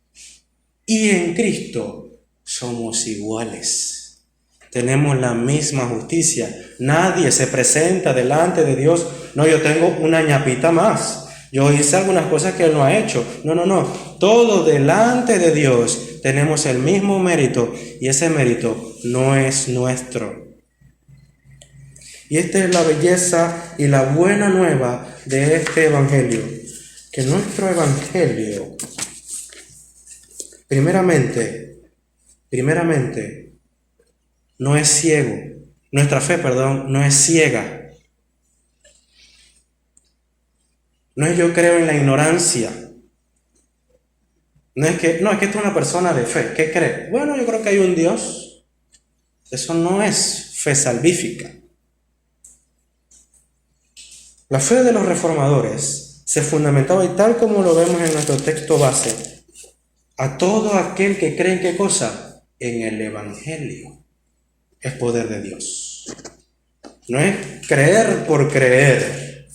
Y en Cristo somos iguales. Tenemos la misma justicia. Nadie se presenta delante de Dios. No, yo tengo una ñapita más. Yo hice algunas cosas que Él no ha hecho. No. Todo delante de Dios tenemos el mismo mérito y ese mérito no es nuestro. Y esta es la belleza y la buena nueva de este Evangelio. Que nuestro Evangelio, primeramente, no es ciego. Nuestra fe, no es ciega. No es yo creo en la ignorancia. No es que tú eres una persona de fe. ¿Qué cree? Bueno, yo creo que hay un Dios. Eso no es fe salvífica. La fe de los reformadores se fundamentaba, y tal como lo vemos en nuestro texto base, a todo aquel que cree en ¿qué cosa? En el Evangelio. Es poder de Dios. No es creer por creer.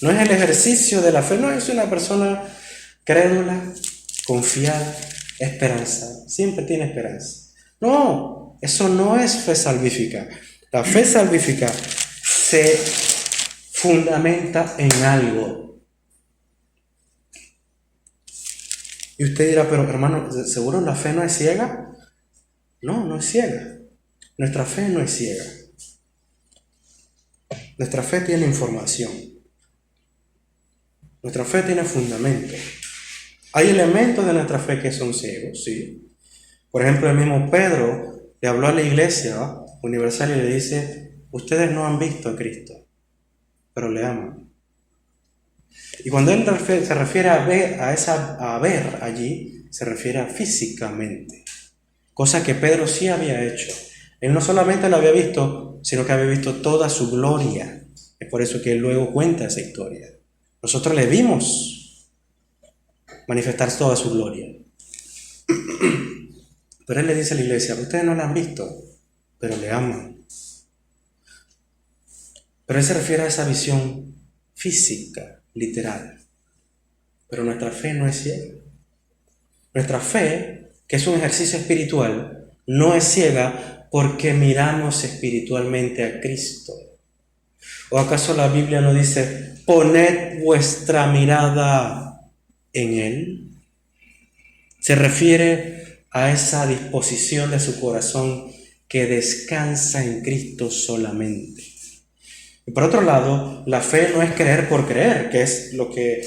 No es el ejercicio de la fe, no es una persona crédula, confiada, esperanza, siempre tiene esperanza. No, eso no es fe salvífica. La fe salvífica se fundamenta en algo. Y usted dirá, pero hermano, ¿seguro la fe no es ciega? No, no es ciega. Nuestra fe no es ciega. Nuestra fe tiene información. Nuestra fe tiene fundamento. Hay elementos de nuestra fe que son ciegos, sí. Por ejemplo, el mismo Pedro le habló a la iglesia universal y le dice, ustedes no han visto a Cristo, pero le aman. Y cuando él se refiere a ver allí, se refiere a físicamente. Cosa que Pedro sí había hecho. Él no solamente lo había visto, sino que había visto toda su gloria. Es por eso que él luego cuenta esa historia. Nosotros le vimos manifestar toda su gloria. Pero él le dice a la iglesia, ustedes no la han visto, pero le aman. Pero él se refiere a esa visión física, literal. Pero nuestra fe no es ciega. Nuestra fe, que es un ejercicio espiritual, no es ciega porque miramos espiritualmente a Cristo. ¿O acaso la Biblia no dice, poned vuestra mirada en Él? Se refiere a esa disposición de su corazón que descansa en Cristo solamente. Y por otro lado, la fe no es creer por creer, que es lo que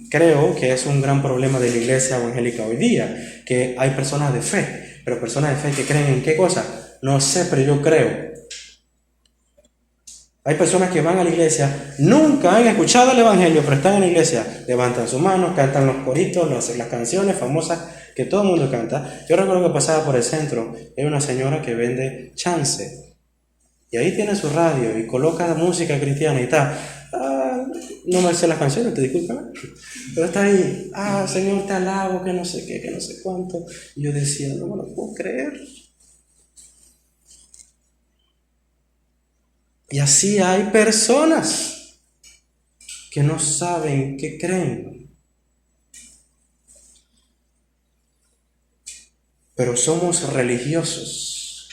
creo que es un gran problema de la iglesia evangélica hoy día, que hay personas de fe, pero personas de fe que creen en qué cosa, no sé, pero yo creo. Hay personas que van a la iglesia, nunca han escuchado el evangelio, pero están en la iglesia, levantan sus manos, cantan los coritos, las canciones famosas que todo el mundo canta. Yo recuerdo que pasaba por el centro, hay una señora que vende chance. Y ahí tiene su radio y coloca música cristiana y tal. No me sé las canciones, te disculpa. Pero está ahí, Señor, te alabo, que no sé qué, que no sé cuánto. Y yo decía, no me lo puedo creer. Y así hay personas que no saben qué creen. Pero somos religiosos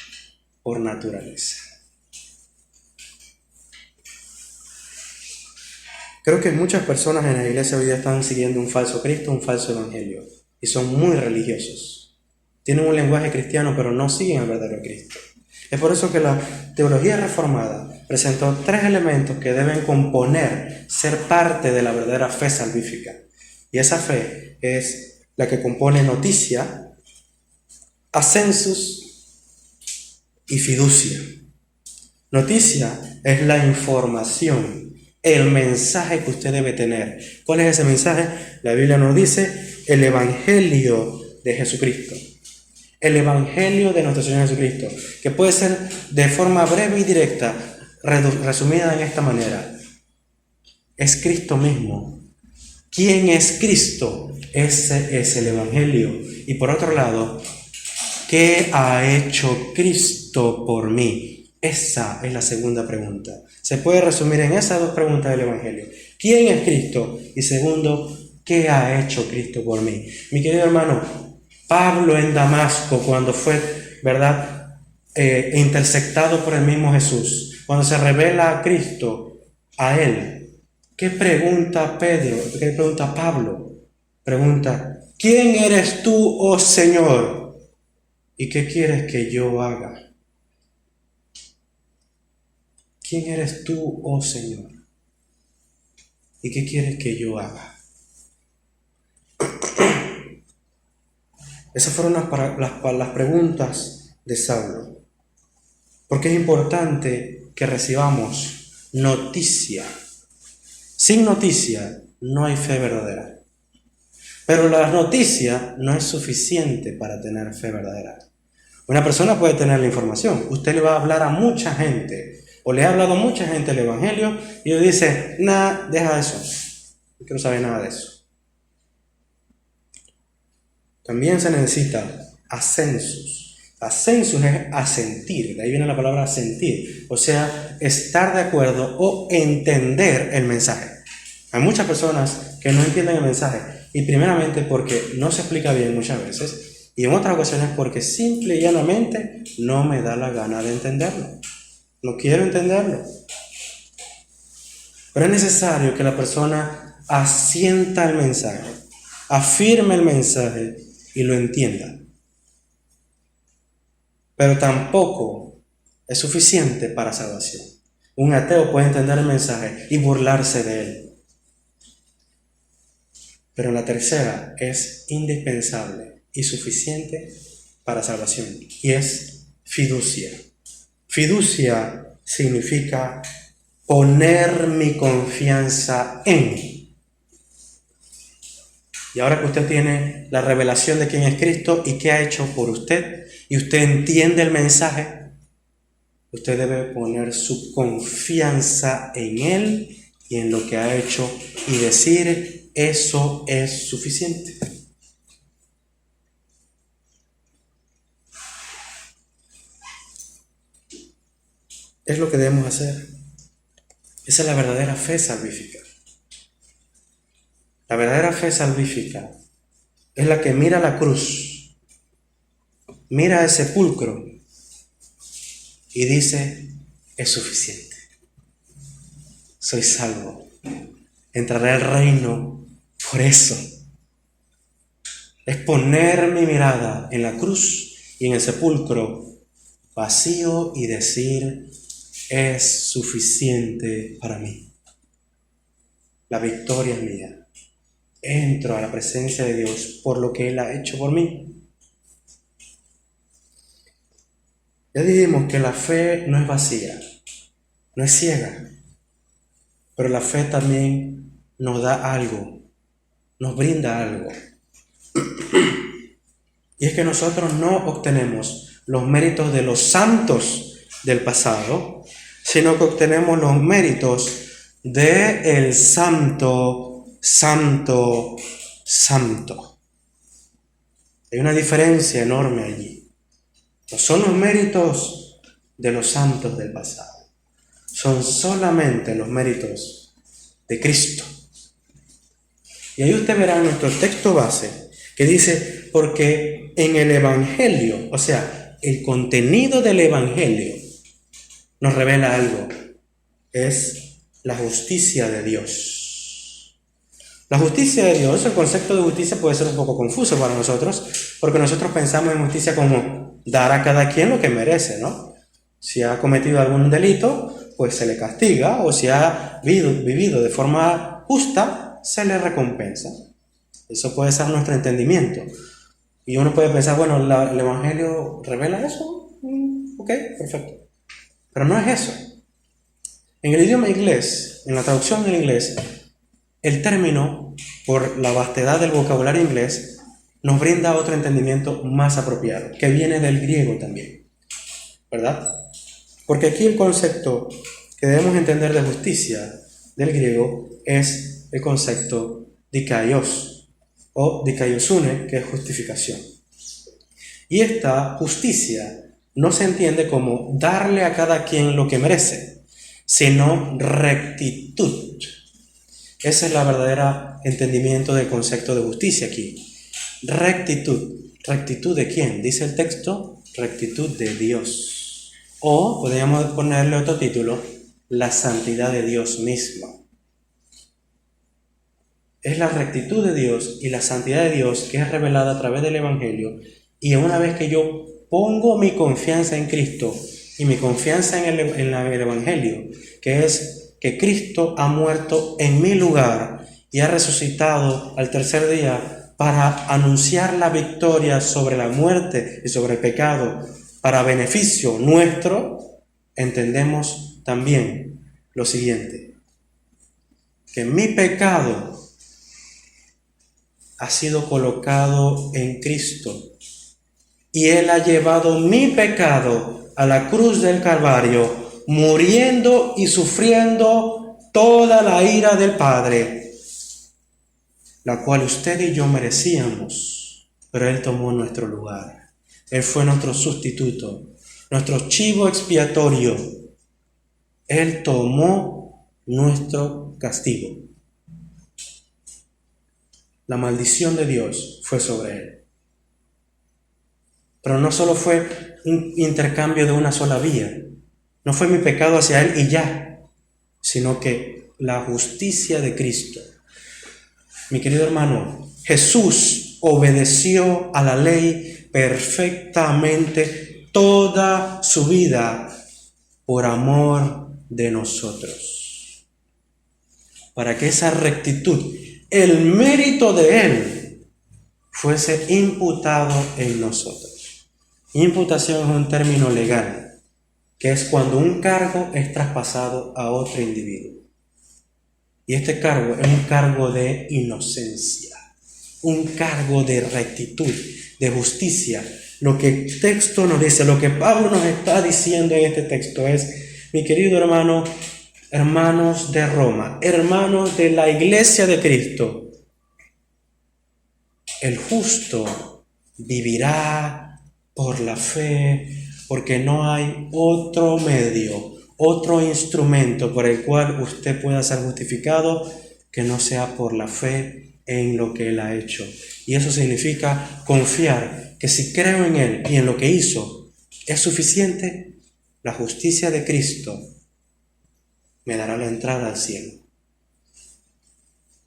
por naturaleza. Creo que muchas personas en la iglesia hoy día están siguiendo un falso Cristo, un falso evangelio. Y son muy religiosos. Tienen un lenguaje cristiano, pero no siguen al verdadero Cristo. Es por eso que la teología reformada presentó 3 elementos que deben componer, ser parte de la verdadera fe salvífica. Y esa fe es la que compone noticia, ascensus y fiducia. Noticia es la información, el mensaje que usted debe tener. ¿Cuál es ese mensaje? La Biblia nos dice el Evangelio de Jesucristo. El Evangelio de nuestro Señor Jesucristo, que puede ser de forma breve y directa, resumida en esta manera. Es Cristo mismo. ¿Quién es Cristo? Ese es el Evangelio. Y por otro lado, ¿qué ha hecho Cristo por mí? Esa es la segunda pregunta. Se puede resumir en esas 2 preguntas del Evangelio. ¿Quién es Cristo? Y segundo, ¿qué ha hecho Cristo por mí? Mi querido hermano, Pablo en Damasco, cuando fue, ¿verdad?, interceptado por el mismo Jesús, cuando se revela a Cristo, a él, ¿qué pregunta Pedro? ¿Qué pregunta Pablo? Pregunta, ¿quién eres tú, oh Señor? ¿Y qué quieres que yo haga? ¿Quién eres tú, oh Señor? ¿Y qué quieres que yo haga? Esas fueron las preguntas de Saulo. Porque es importante que recibamos noticia. Sin noticia no hay fe verdadera. Pero la noticia no es suficiente para tener fe verdadera. Una persona puede tener la información. Usted le va a hablar a mucha gente, o le ha hablado a mucha gente el Evangelio, y él dice, deja eso. No quiero saber nada de eso. También se necesita ascensus. Ascensus es asentir, de ahí viene la palabra asentir, o sea, estar de acuerdo o entender el mensaje. Hay muchas personas que no entienden el mensaje, y primeramente porque no se explica bien muchas veces, y en otras ocasiones porque simple y llanamente no me da la gana de entenderlo. No quiero entenderlo. Pero es necesario que la persona asienta el mensaje, afirme el mensaje y lo entienda. Pero tampoco es suficiente para salvación. Un ateo puede entender el mensaje y burlarse de él. Pero la tercera es indispensable y suficiente para salvación, y es fiducia. Fiducia significa poner mi confianza en. Y ahora que usted tiene la revelación de quién es Cristo y qué ha hecho por usted, y usted entiende el mensaje, usted debe poner su confianza en Él y en lo que ha hecho y decir, eso es suficiente. Es lo que debemos hacer. Esa es la verdadera fe salvífica. La verdadera fe salvífica es la que mira la cruz, mira el sepulcro y dice, es suficiente. Soy salvo. Entraré al reino por eso. Es poner mi mirada en la cruz y en el sepulcro vacío y decir, es suficiente para mí. La victoria es mía. Entro a la presencia de Dios por lo que Él ha hecho por mí. Ya dijimos que la fe no es vacía, no es ciega, pero la fe también nos da algo, nos brinda algo. Y es que nosotros no obtenemos los méritos de los santos del pasado, sino que obtenemos los méritos de el Santo, Santo, Santo. Hay una diferencia enorme allí. No son los méritos de los santos del pasado, son solamente los méritos de Cristo. Y ahí usted verá nuestro texto base que dice, porque en el Evangelio, o sea, el contenido del Evangelio nos revela algo, es la justicia de Dios. La justicia de Dios, el concepto de justicia puede ser un poco confuso para nosotros, porque nosotros pensamos en justicia como dar a cada quien lo que merece, ¿no? Si ha cometido algún delito, pues se le castiga, o si ha vivido de forma justa, se le recompensa. Eso puede ser nuestro entendimiento. Y uno puede pensar, bueno, ¿el Evangelio revela eso? Ok, perfecto. Pero no es eso. En el idioma inglés, en la traducción del inglés, el término, por la vastedad del vocabulario inglés, nos brinda otro entendimiento más apropiado, que viene del griego también, ¿verdad? Porque aquí el concepto que debemos entender de justicia del griego es el concepto dikaios o dikaiosune, que es justificación. Y esta justicia no se entiende como darle a cada quien lo que merece, sino rectitud. Ese es el verdadero entendimiento del concepto de justicia aquí. Rectitud. ¿Rectitud de quién? Dice el texto, rectitud de Dios. O podríamos ponerle otro título, la santidad de Dios mismo. Es la rectitud de Dios y la santidad de Dios que es revelada a través del Evangelio. Y una vez que yo pongo mi confianza en Cristo y mi confianza en el Evangelio, que es que Cristo ha muerto en mi lugar y ha resucitado al tercer día para anunciar la victoria sobre la muerte y sobre el pecado para beneficio nuestro, entendemos también lo siguiente, que mi pecado ha sido colocado en Cristo y Él ha llevado mi pecado a la cruz del Calvario, muriendo y sufriendo toda la ira del Padre, la cual usted y yo merecíamos, pero Él tomó nuestro lugar. Él fue nuestro sustituto, nuestro chivo expiatorio. Él tomó nuestro castigo. La maldición de Dios fue sobre Él. Pero no solo fue un intercambio de una sola vía, no fue mi pecado hacia Él y ya, sino que la justicia de Cristo. Mi querido hermano, Jesús obedeció a la ley perfectamente toda su vida por amor de nosotros. Para que esa rectitud, el mérito de Él, fuese imputado en nosotros. Imputación es un término legal, que es cuando un cargo es traspasado a otro individuo. Y este cargo es un cargo de inocencia, un cargo de rectitud, de justicia. Lo que el texto nos dice, lo que Pablo nos está diciendo en este texto es, mi querido hermano, hermanos de Roma, hermanos de la iglesia de Cristo, el justo vivirá por la fe, porque no hay otro medio, otro instrumento por el cual usted pueda ser justificado que no sea por la fe en lo que Él ha hecho. Y eso significa confiar que si creo en Él y en lo que hizo es suficiente, la justicia de Cristo me dará la entrada al cielo,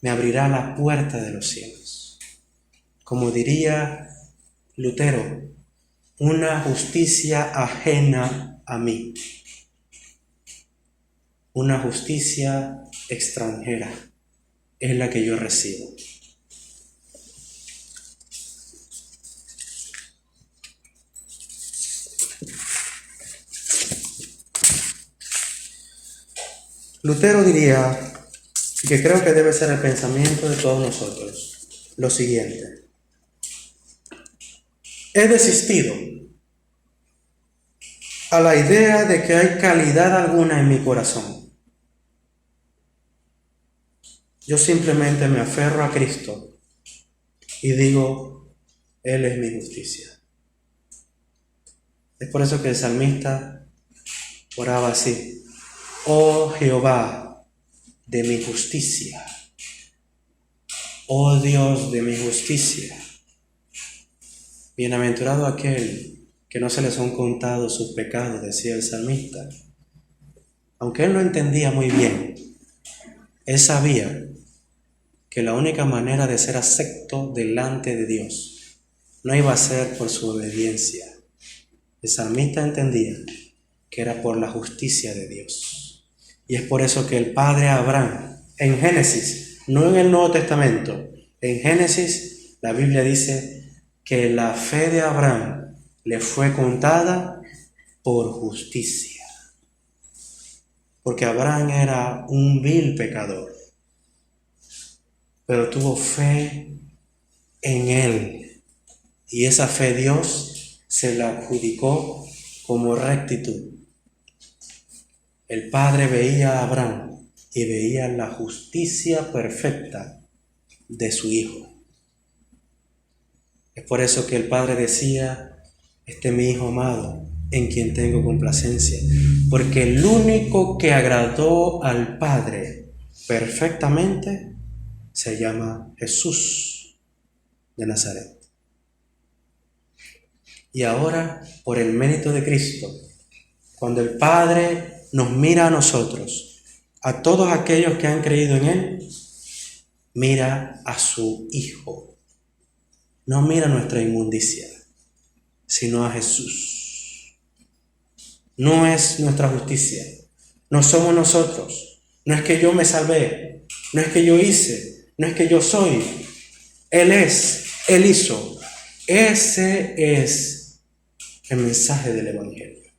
me abrirá la puerta de los cielos. Como diría Lutero, una justicia ajena a mí, una justicia extranjera es la que yo recibo. Lutero diría, que creo que debe ser el pensamiento de todos nosotros, lo siguiente: he desistido a la idea de que hay calidad alguna en mi corazón. Yo simplemente me aferro a Cristo y digo, Él es mi justicia. Es por eso que el salmista oraba así: oh Jehová de mi justicia, oh Dios de mi justicia. Bienaventurado aquel que no se les son contados sus pecados, decía el salmista. Aunque él no entendía muy bien, él sabía que la única manera de ser acepto delante de Dios no iba a ser por su obediencia. El salmista entendía que era por la justicia de Dios. Y es por eso que el padre Abraham, en Génesis, no en el Nuevo Testamento, en Génesis la Biblia dice que la fe de Abraham le fue contada por justicia. Porque Abraham era un vil pecador, pero tuvo fe en él. Y esa fe Dios se la adjudicó como rectitud. El Padre veía a Abraham y veía la justicia perfecta de su Hijo. Es por eso que el Padre decía, este es mi Hijo amado, en quien tengo complacencia. Porque el único que agradó al Padre perfectamente se llama Jesús de Nazaret. Y ahora, por el mérito de Cristo, cuando el Padre nos mira a nosotros, a todos aquellos que han creído en Él, mira a su Hijo. No mira nuestra inmundicia, sino a Jesús. No es nuestra justicia, no somos nosotros, no es que yo me salvé, no es que yo hice, no es que yo soy. Él es, Él hizo. Ese es el mensaje del Evangelio.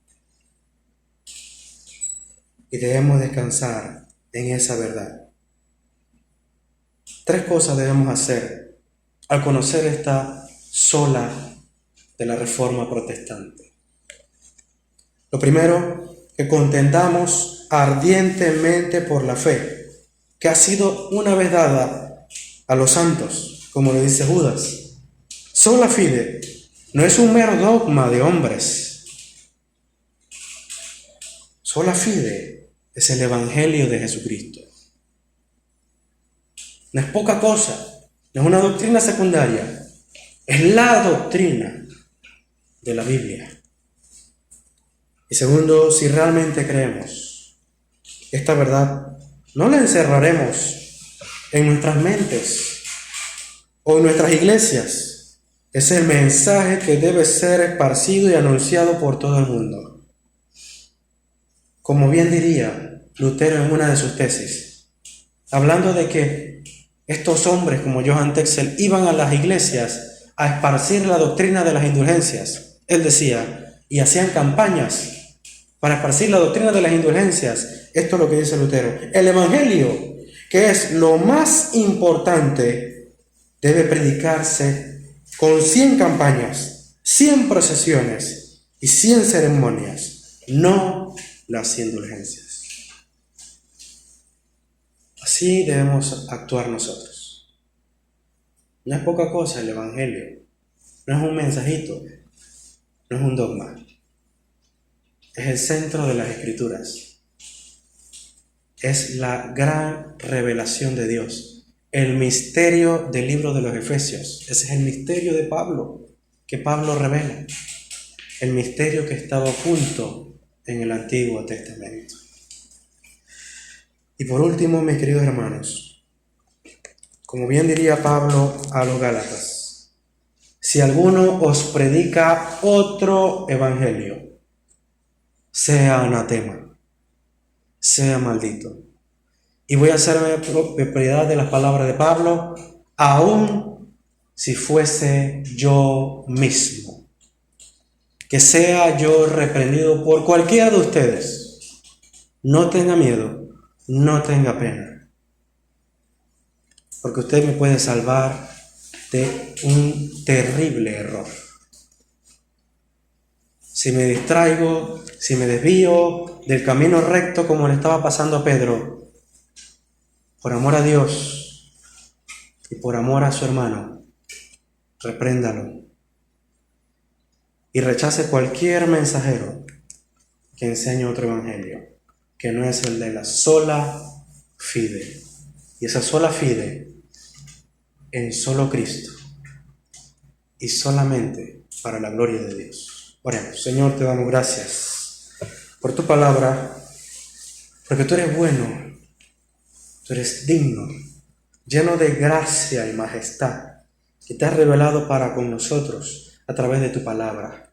Y debemos descansar en esa verdad. 3 cosas debemos hacer al conocer esta sola de la Reforma Protestante. Lo primero, que contendamos ardientemente por la fe, que ha sido una vez dada a los santos, como le dice Judas. Sola fide no es un mero dogma de hombres. Sola fide es el Evangelio de Jesucristo. No es poca cosa, no es una doctrina secundaria, es la doctrina de la Biblia. Y segundo, si realmente creemos esta verdad, no la encerraremos en nuestras mentes o en nuestras iglesias. Es el mensaje que debe ser esparcido y anunciado por todo el mundo. Como bien diría Lutero en una de sus tesis, hablando de que estos hombres como Johann Tetzel iban a las iglesias a esparcir la doctrina de las indulgencias. Él decía, y hacían campañas para esparcir la doctrina de las indulgencias. Esto es lo que dice Lutero. El Evangelio, que es lo más importante, debe predicarse con 100 campañas, 100 procesiones y 100 ceremonias, no las indulgencias. Así debemos actuar nosotros. No es poca cosa el Evangelio, no es un mensajito, no es un dogma. Es el centro de las Escrituras. Es la gran revelación de Dios. El misterio del libro de los Efesios. Ese es el misterio de Pablo, que Pablo revela. El misterio que estaba oculto en el Antiguo Testamento. Y por último, mis queridos hermanos, como bien diría Pablo a los Gálatas, si alguno os predica otro evangelio, sea anatema, sea maldito. Y voy a hacerme propiedad de las palabras de Pablo, aun si fuese yo mismo, que sea yo reprendido por cualquiera de ustedes. No tenga miedo, no tenga pena, porque usted me puede salvar de un terrible error. si me distraigo, si me desvío del camino recto como le estaba pasando a Pedro, por amor a Dios y por amor a su hermano, repréndalo y rechace cualquier mensajero que enseñe otro evangelio, que no es el de la sola fide. Y esa sola fide en solo Cristo y solamente para la gloria de Dios. Oremos. Señor, te damos gracias por tu palabra, porque tú eres bueno, tú eres digno, lleno de gracia y majestad, que te has revelado para con nosotros a través de tu palabra.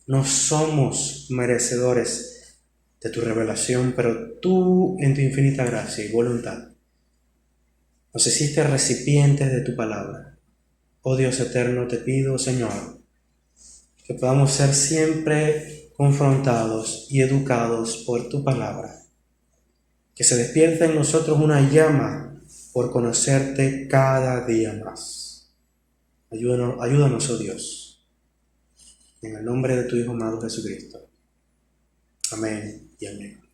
No somos merecedores de tu revelación, pero tú en tu infinita gracia y voluntad nos hiciste recipientes de tu palabra. Oh Dios eterno, te pido, Señor, que podamos ser siempre confrontados y educados por tu palabra. Que se despierta en nosotros una llama por conocerte cada día más. Ayúdanos, oh Dios, en el nombre de tu Hijo amado Jesucristo. Amén y amén.